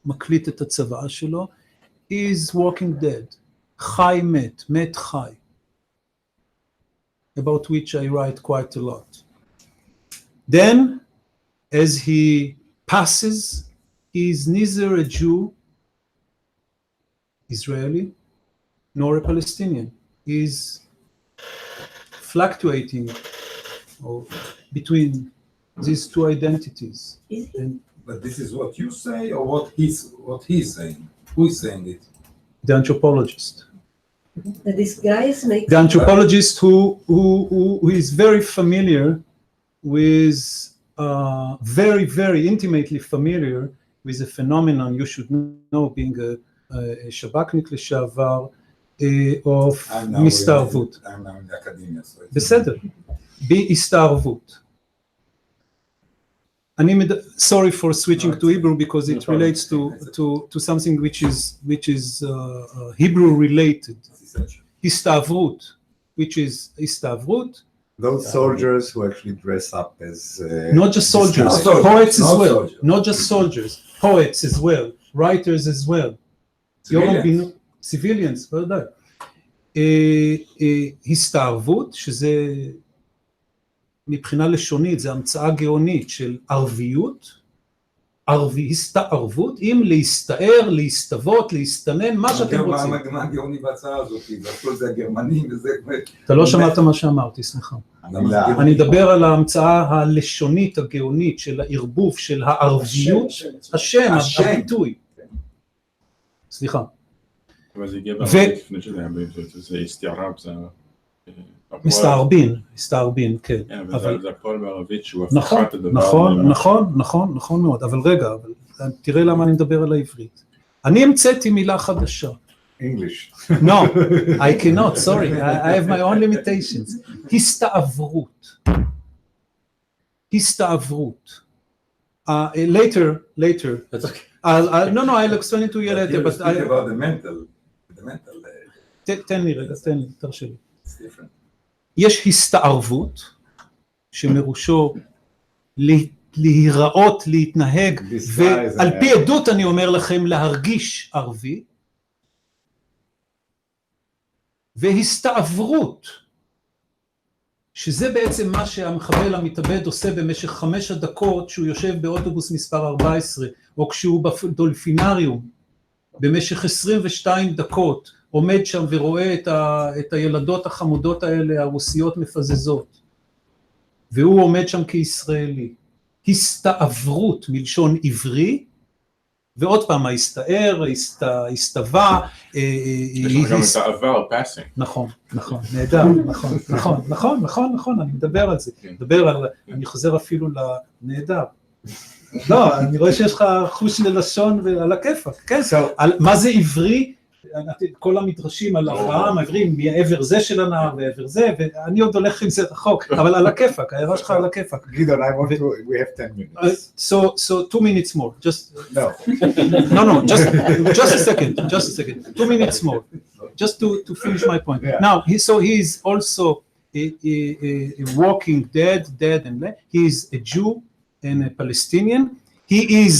מקליט את הצוואה שלו, he is walking dead, חי מת, מת חי, about which I write quite a lot. Then, as he passes, he is neither a Jew, Israeli, nor a Palestinian. He is fluctuating between these two identities.
But this is what you say, or what he's saying? Who is saying it?
The anthropologist.
This guy is making...
The anthropologist who is very familiar with, very, very intimately familiar with the phenomenon you should know, being a שב"כניק לשעבר, of מסתערבות.
I'm now in the academia.
בסדר, בהסתערבות. Sorry for switching to Hebrew because it relates to something which is Hebrew related. Histāvrut, which is Histāvrut.
Those soldiers who actually dress up as
not just soldiers, poets as well. Not just soldiers, poets as well, writers as well. Civilians, ודאי. הסתערבות, שזה מבחינה לשונית, זה המצאה גאונית של ערביות, הסתערבות, עם להסתער, להסתוות, להסתנן, מה שאתם רוצים.
מה הגאוני בהצעה הזאת? הכל זה הגרמנים וזה...
אתה לא שמעת מה שאמרתי, סליחה. אני מדבר על ההמצאה הלשונית הגאונית של הערבוב, של הערביות, השם, הביטוי. סליחה.
אבל זה הגיע בערבית לפני שזה היה בעברית, זה הסתערב, זה...
מסתערבין, כן.
אבל זה הכל בערבית שהוא
נכון,
הפכת הדבר.
נכון מאוד, אבל רגע, תראה למה אני מדבר על העברית. אני המצאתי מילה חדשה.
English.
No, I cannot, sorry, I have my own limitations. הסתעברות. Later.
That's okay.
I'll explain it to you later, but
I... about the mental.
תן לי רגע, תרשה לי.
It's different.
יש הסתערבות, שמרושו להיראות, להתנהג, ועל פי עדות אני אומר לכם להרגיש ערבי, והסתעברות, שזה בעצם מה שהמחבל המתאבד עושה במשך 5 הדקות שהוא יושב באוטובוס מספר 14, או כשהוא בדולפינריום במשך 22 דקות עומד שם ורואה את הילדות החמודות האלה הרוסיות מפזזות, והוא עומד שם כישראלי. הסתעברות מלשון עברי, ועוד פעם ההסתער, הסתווה,
יש גם את העבר, passing.
נכון, נהדר, נכון, אני מדבר על זה, אני חוזר אפילו לנהדר. לא, אני רואה שיש לך חוש ללשון ועל הכיפק, כן? מה זה עברי? כל המדרשים על אברהם, עברים מעבר זה של הנהר ועבר זה, ואני עוד הולך עם זה רחוק, אבל על הכיפק, הערה שלך על הכיפק.
Gideon, we have 10 minutes.
So 2 minutes more, no, just a second, 2 minutes more, just to finish my point. Yeah. Now, he is also a walking dead, and he is a Jew and a Palestinian. He is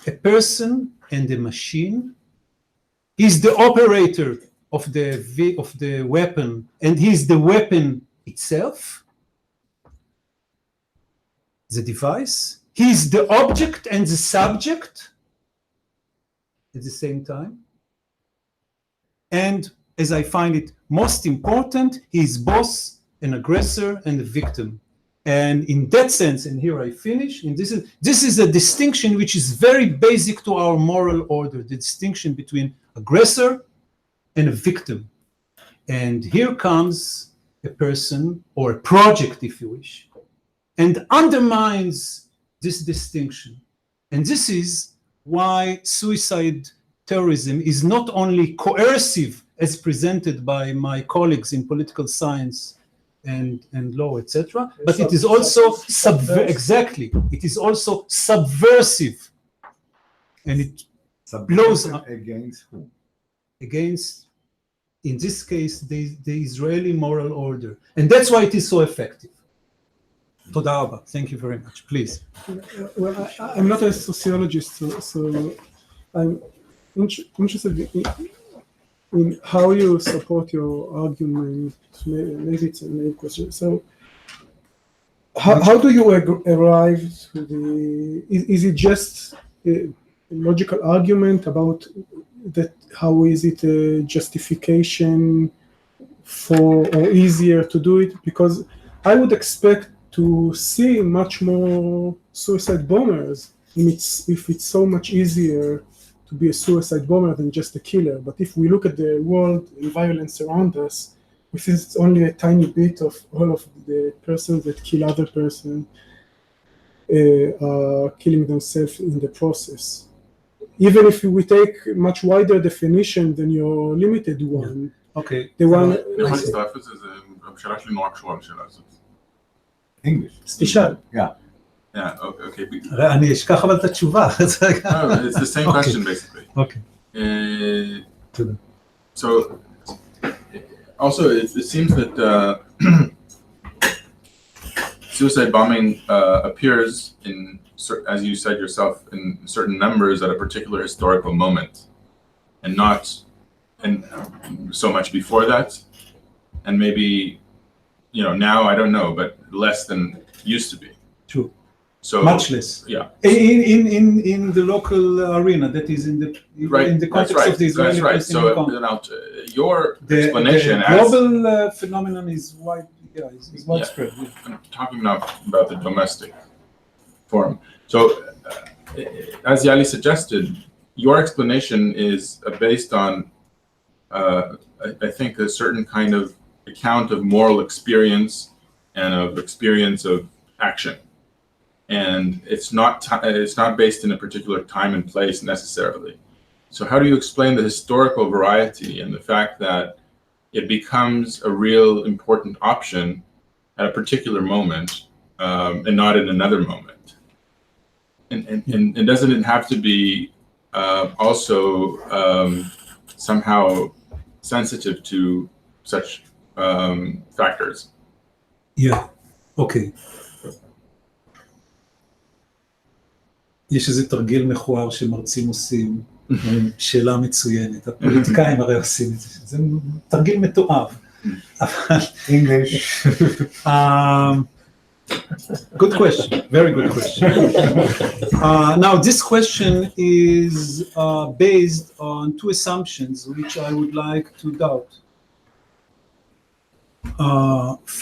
a person and a machine. He's the operator of the weapon, and he's the weapon itself, the device. He's the object and the subject at the same time. And as I find it most important, he's both an aggressor and a victim. And in that sense, and here I finish, and this is a distinction which is very basic to our moral order, the distinction between aggressor and a victim. And here comes a person or a project, if you wish, and undermines this distinction. And this is why suicide terrorism is not only coercive as presented by my colleagues in political science and law, etc., but it is also it is also subversive, and it blows up
against who?
Against, in this case, the Israeli moral order, and that's why it is so effective. Toda rabba. Thank you very much. Please.
Well, I'm not a sociologist, so I'm interested in how you support your argument. Maybe it's a main question. So, how do you arrive to the? Is it just a logical argument about that? How is it a justification for, or easier to do it? Because I would expect to see much more suicide bombers if it's so much easier to be a suicide bomber than just a killer. But if we look at the world and violence around us, we see it's only a tiny bit of all of the persons that kill other persons are killing themselves in the process. Even if we take much wider definition than your limited one.
Okay.
אני יכול להצטרף את זה, השאלה שלי נורא קשורה לשאלה הזאת.
English.
תשאל.
Yeah, okay.
אני אשכח אבל את התשובה.
No, it's the same question basically.
Okay.
So, also it seems that suicide bombing appears in, as you said yourself, in certain numbers at a particular historical moment, and not so much before that, and maybe, now I don't know, but less than used to be.
True.
So
much less.
Yeah.
In the local arena, that is in the context of the Israeli.
That's right. So now your explanation
the global phenomenon is wide. Yeah, is widespread. Yeah.
I'm talking now about the domestic form. So, as Yali suggested, your explanation is based on, I think, a certain kind of account of moral experience and of experience of action, and it's not based in a particular time and place necessarily. So, how do you explain the historical variety and the fact that it becomes a real important option at a particular moment and not in another moment? And doesn't it have to be also somehow sensitive to such factors.
Yeah, אוקיי. יש איזה תרגיל מכוער שמרצים עושים, שאלה מצוינת, הפוליטיקאים הרי עושים את זה, זה תרגיל מתועב.
English.
Good question, very good question. Now this question is based on two assumptions which I would like to doubt.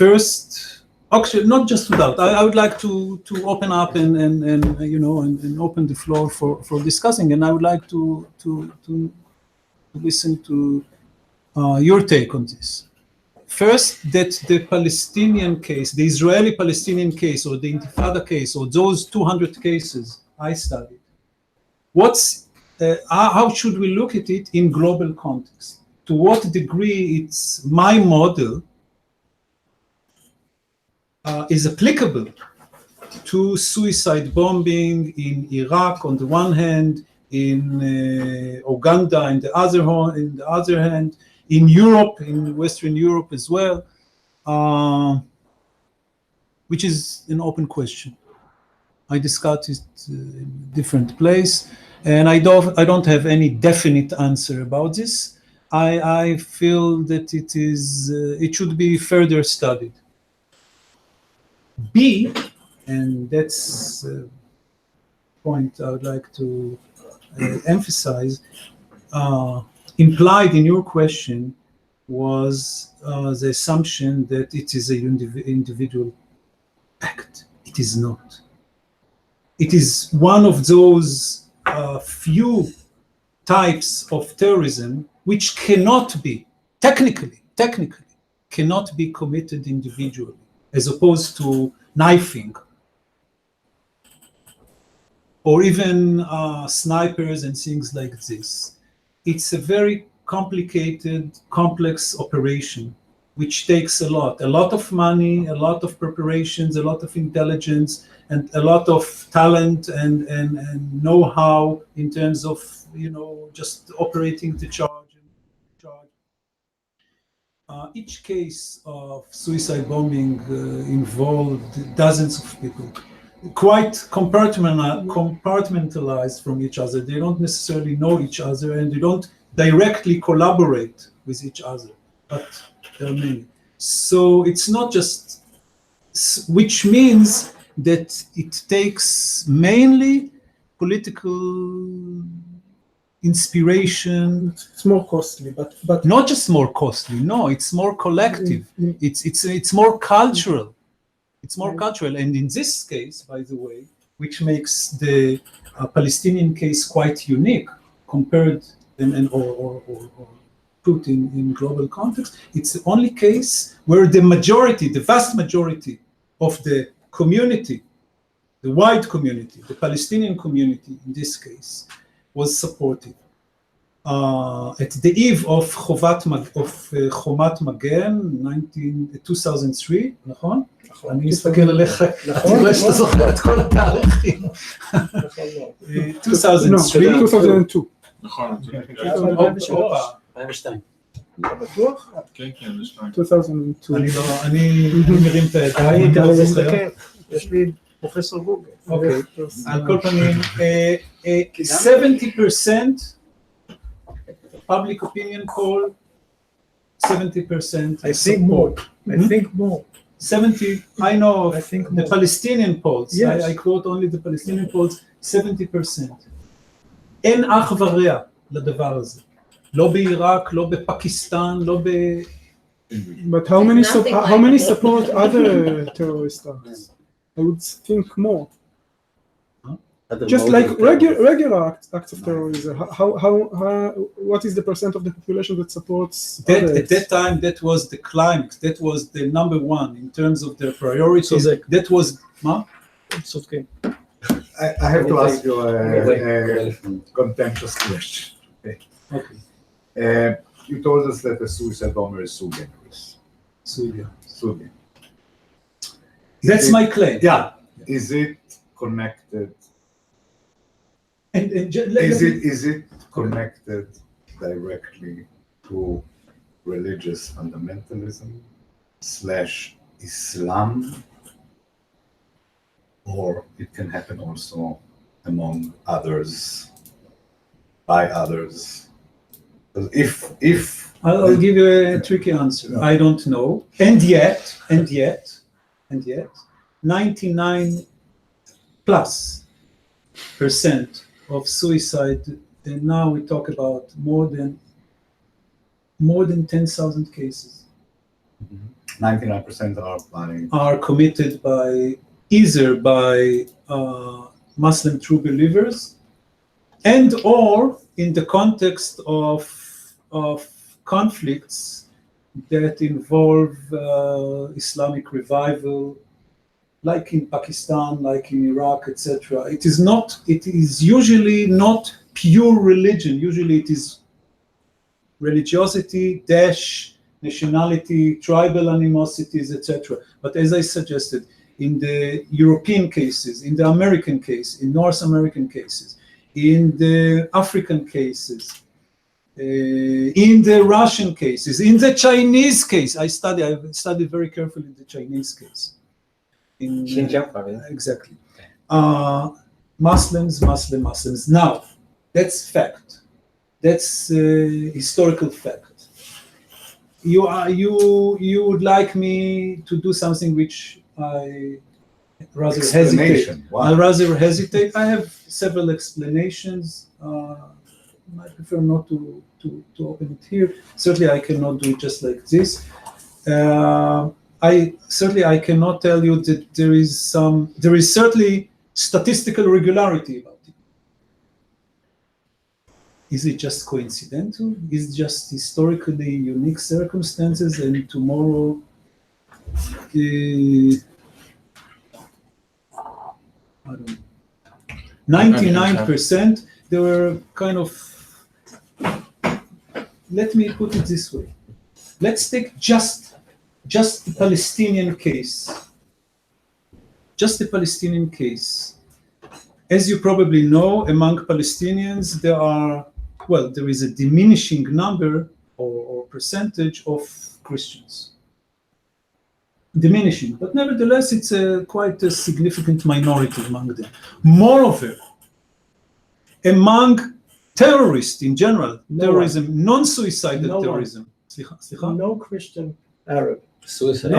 First, actually, not just to doubt. I would like to open up and you know and open the floor for discussing, and I would like to listen to your take on this. First, that the Palestinian case, the Israeli-Palestinian case, or the Intifada case, or those 200 cases I studied, how should we look at it in global context? To what degree it's my model is applicable to suicide bombing in Iraq on the one hand, in Uganda on the other hand, in Europe, in Western Europe as well, which is an open question. I discussed it in a different place, and I don't have any definite answer about this. I feel that it should be further studied. B, and that's a point I would like to emphasize, implied in your question was the assumption that it is an individual act. It is not. It is one of those few types of terrorism which cannot be, technically, cannot be committed individually, as opposed to knifing, or even snipers and things like this. It's a very complicated, complex operation, which takes a lot of money, a lot of preparations, a lot of intelligence, and a lot of talent and know-how in terms of, you know, just operating the charge. Each case of suicide bombing involved dozens of people, quite compartmentalized from each other. They don't necessarily know each other, and they don't directly collaborate with each other, but there are many. So it's not just, which means that it takes mainly political inspiration.
It's more costly, but
not just more costly. No, it's more collective. It's more cultural. It's more cultural, and in this case, by the way, which makes the Palestinian case quite unique compared or put in global context. It's the only case where the vast majority of the community, the white community, the Palestinian community in this case, was supportive. At the eve of חומת מגן, 2003, נכון? אני מסתכל עליך, תראה שאתה זוכר את כל התאריכים.
2002.
נכון.
2002.
אתה בטוח?
כן, 2002.
2002.
אני מרים את הידיים, אתה לא זוכר?
יש לי פרופסור גוגל.
אוקיי, על כל פנים, 70% public opinion poll, 70%
I think more. I think more.
70, I know
I think
the
more.
Palestinian polls,
Yes.
I quote only the Palestinian polls, 70%. אין אח ורע לדבר הזה. לא בעיראק, לא בפקיסטן, לא ב...
But how many support other terrorist acts? I would think more. Just like regular acts of terrorism. What is the percent of the population that supports others?
At that time, that was the climax. That was the number one in terms of their priorities. That was... It's okay.
I have to ask you a contentious question. Okay. You told us that the suicide bomber is Sudanese. Sudan.
That's my claim.
Yeah. Is it connected? Is it connected directly to religious fundamentalism / Islam, or it can happen also among others, by others. If
I'll give you a tricky answer.
No.
I don't know. And yet, 99% plus of suicide, and now we talk about more than 10,000 cases
99%
are committed either by Muslim true believers and or in the context of conflicts that involve Islamic revival, like in Pakistan, like in Iraq, etc. It is usually not pure religion. Usually it is religiosity - nationality, tribal animosities, etc. But as I suggested, in the European cases, in the American case, in North American cases, in the African cases, in the Russian cases, in the Chinese case, I've studied very carefully the Chinese case. In
Xinjiang,
exactly. Muslims. Now, that's fact. That's historical fact. You would like me to do something which I rather hesitate.
Wow.
I rather hesitate. I have several explanations. I prefer not to open it here. Certainly, I cannot do it just like this. I cannot tell you that there is certainly statistical regularity about it. Is it just coincidental? Is it just historically unique circumstances and tomorrow I don't know. 99% they were kind of, let me put it this way. Let's take just the Palestinian case. Just the Palestinian case. As you probably know, among Palestinians, there is a diminishing number or percentage of Christians. Diminishing, but nevertheless, it's quite a significant minority among them. Moreover, among terrorists in general, terrorism, non-suicidal terrorism.
No Christian Arab.
Suicide.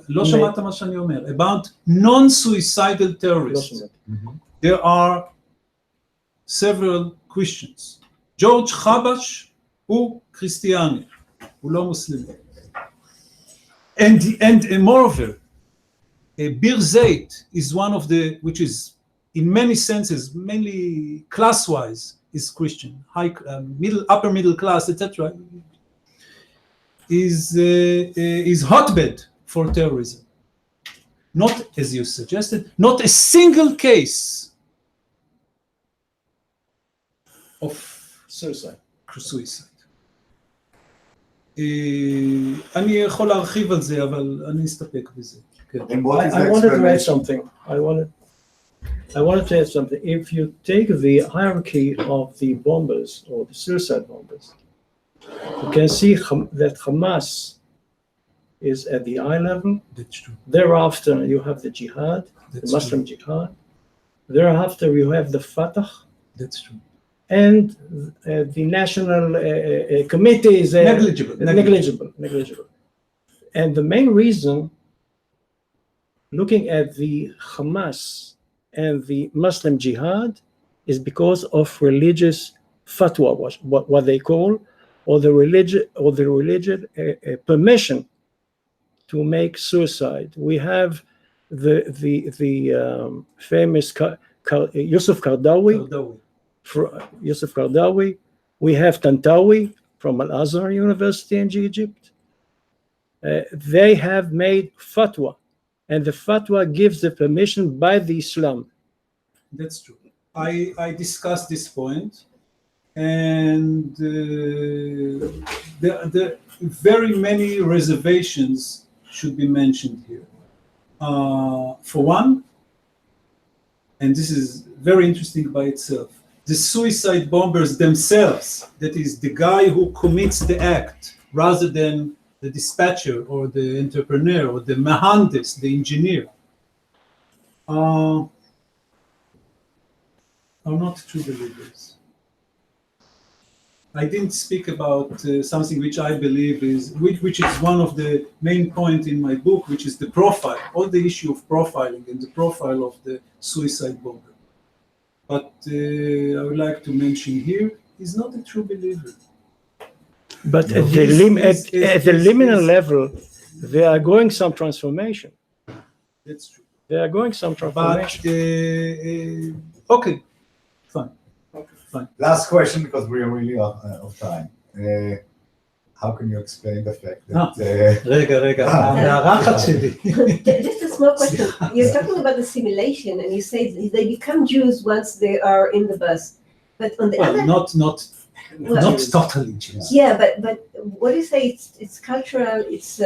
לא שמעת מה שאני אומר. About non-suicidal terrorists. There are several Christians. George Habash הוא Christian, הוא לא מוסלמי. And moreover, Bir Zayt is one of which is in many senses, mainly class-wise, is Christian, upper middle class, etc. Is hotbed for terrorism. Not, as you suggested, not a single case of suicide. אני יכול להרחיב על זה, אבל אני אסתפק בזה.
I wanted to add something. I wanted to add something. If you take the hierarchy of the bombers or the suicide bombers, you can see that Hamas is at the eye level.
That's true.
Thereafter, you have the jihad, the Muslim jihad. Thereafter, you have the Fatah.
That's true.
And the national committee is negligible. And the main reason, looking at the Hamas and the Muslim jihad, is because of religious fatwa, what they call, or the religion permission to make suicide. We have the famous Yusuf Qaradawi. Yusuf Qaradawi. We have Tantawi from Al-Azhar University in Egypt. They have made fatwa, and the fatwa gives the permission by the Islam.
That's true. I discussed this point, and the very many reservations should be mentioned here. For one, and this is very interesting by itself, the suicide bombers themselves, that is the guy who commits the act, rather than the dispatcher or the entrepreneur or the mahandis, the engineer, are not true believers. I didn't speak about something which I believe is, which is one of the main points in my book, which is the profile, all the issue of profiling and the profile of the suicide bomber. But I would like to mention here, he's not a true believer.
But at the liminal level, they are going some transformation.
That's true.
They are going some transformation.
Okay, fine. Fine.
Last question, because we are really of time. How can you explain the fact that...
Just a small question. You're talking about the simulation, and you say they become Jews once they are in the bus. But on the other,
not totally Jews.
Yeah, but what do you say? It's cultural. It's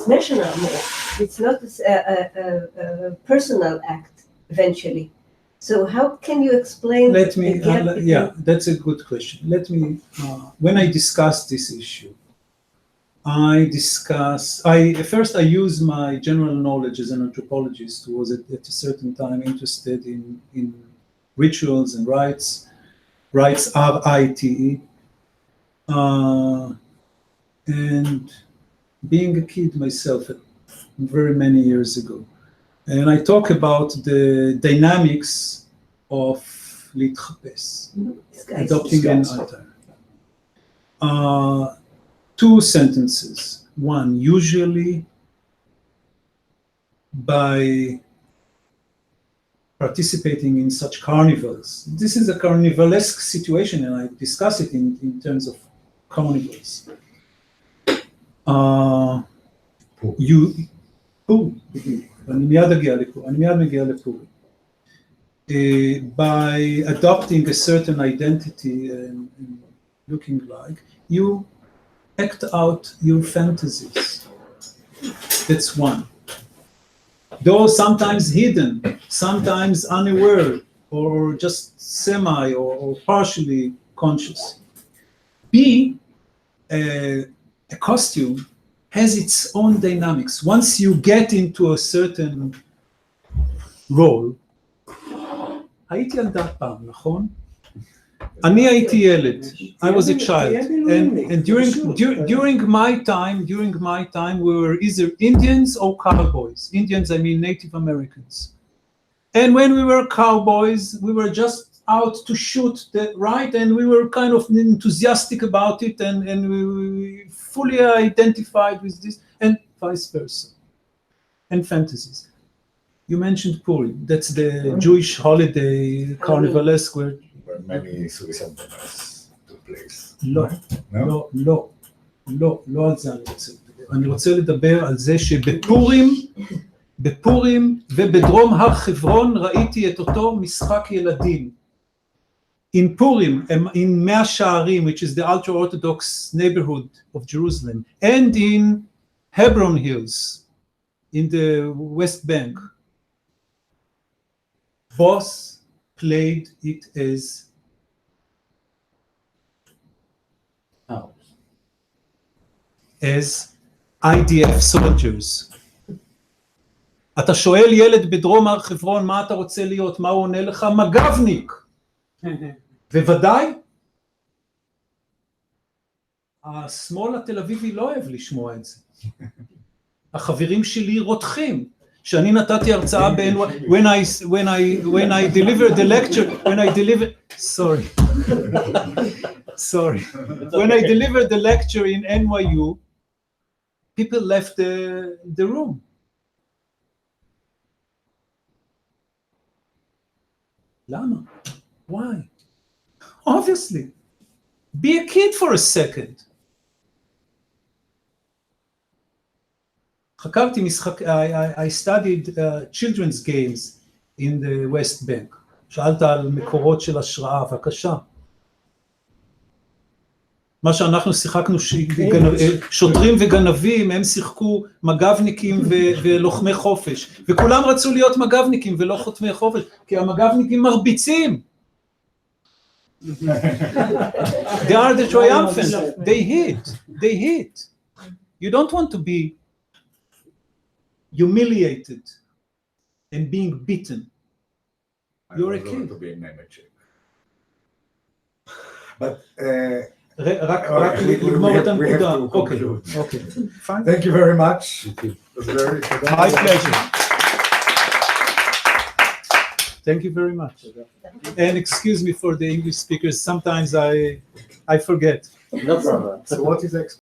national more. It's not a personal act eventually. So how can you explain?
Let me, that's a good question. Let me, when I discuss this issue, first I use my general knowledge as an anthropologist who was at a certain time interested in rituals and rites, R-I-T-E, and being a kid myself very many years ago. And I talk about the dynamics of להתחפש, adopting an alter. Two sentences. One, usually by participating in such carnivals. This is a carnivalesque situation, and I discuss it in terms of carnivals. אני מיד מגיע לפורים. By adopting a certain identity and looking like, you act out your fantasies. That's one. Though sometimes hidden, sometimes unaware, or just semi or partially conscious. B, a costume has its own dynamics. Once you get into a certain role, הייתי ילדה פעם, נכון? אני הייתי ילד. I was a child, and during my time, we were either Indians or cowboys. Indians, I mean Native Americans. And when we were cowboys, we were just out to shoot, right? And we were kind of enthusiastic about it, and we fully identified with this, and vice versa. And fantasies. You mentioned Purim. That's the Jewish holiday, carnivalesque, where
many suicide bombers took place.
לא על זה אני רוצה לדבר. אני רוצה לדבר על זה שבפורים ובדרום הר חברון ראיתי את אותו משחק ילדים. In Purim, in Mea Sha'arim, which is the ultra-Orthodox neighborhood of Jerusalem, and in Hebron Hills, in the West Bank, boss played it as IDF soldiers. אתה שואל ילד בדרום הר חברון מה אתה רוצה להיות, מה הוא עונה לך? מג"בניק. וודאי, השמאל התל אביבי לא אוהב לשמוע את זה. החברים שלי רותחים. שאני נתתי הרצאה when I delivered the lecture, when I delivered the lecture in NYU, people left the room. למה? Why? Obviously. Be a kid for a second. חקרתי משחק, I studied children's games in the West Bank. שאלת על מקורות של השראה, בבקשה. מה שאנחנו שיחקנו, שוטרים וגנבים, הם שיחקו מג"בניקים ולוחמי חופש. וכולם רצו להיות מג"בניקים ולא חוטמי חופש, כי המג"בניקים מרביצים. They are the triumphant. They hit. You don't want to be humiliated and being beaten. You're a kid.
To be a Nemetschek. But
רק לגמור את הנקודה. Okay. Fine.
Thank you very much. It was very
My pleasure. Thank you very much. And excuse me for the English speakers. Sometimes I forget.
No problem.
So what is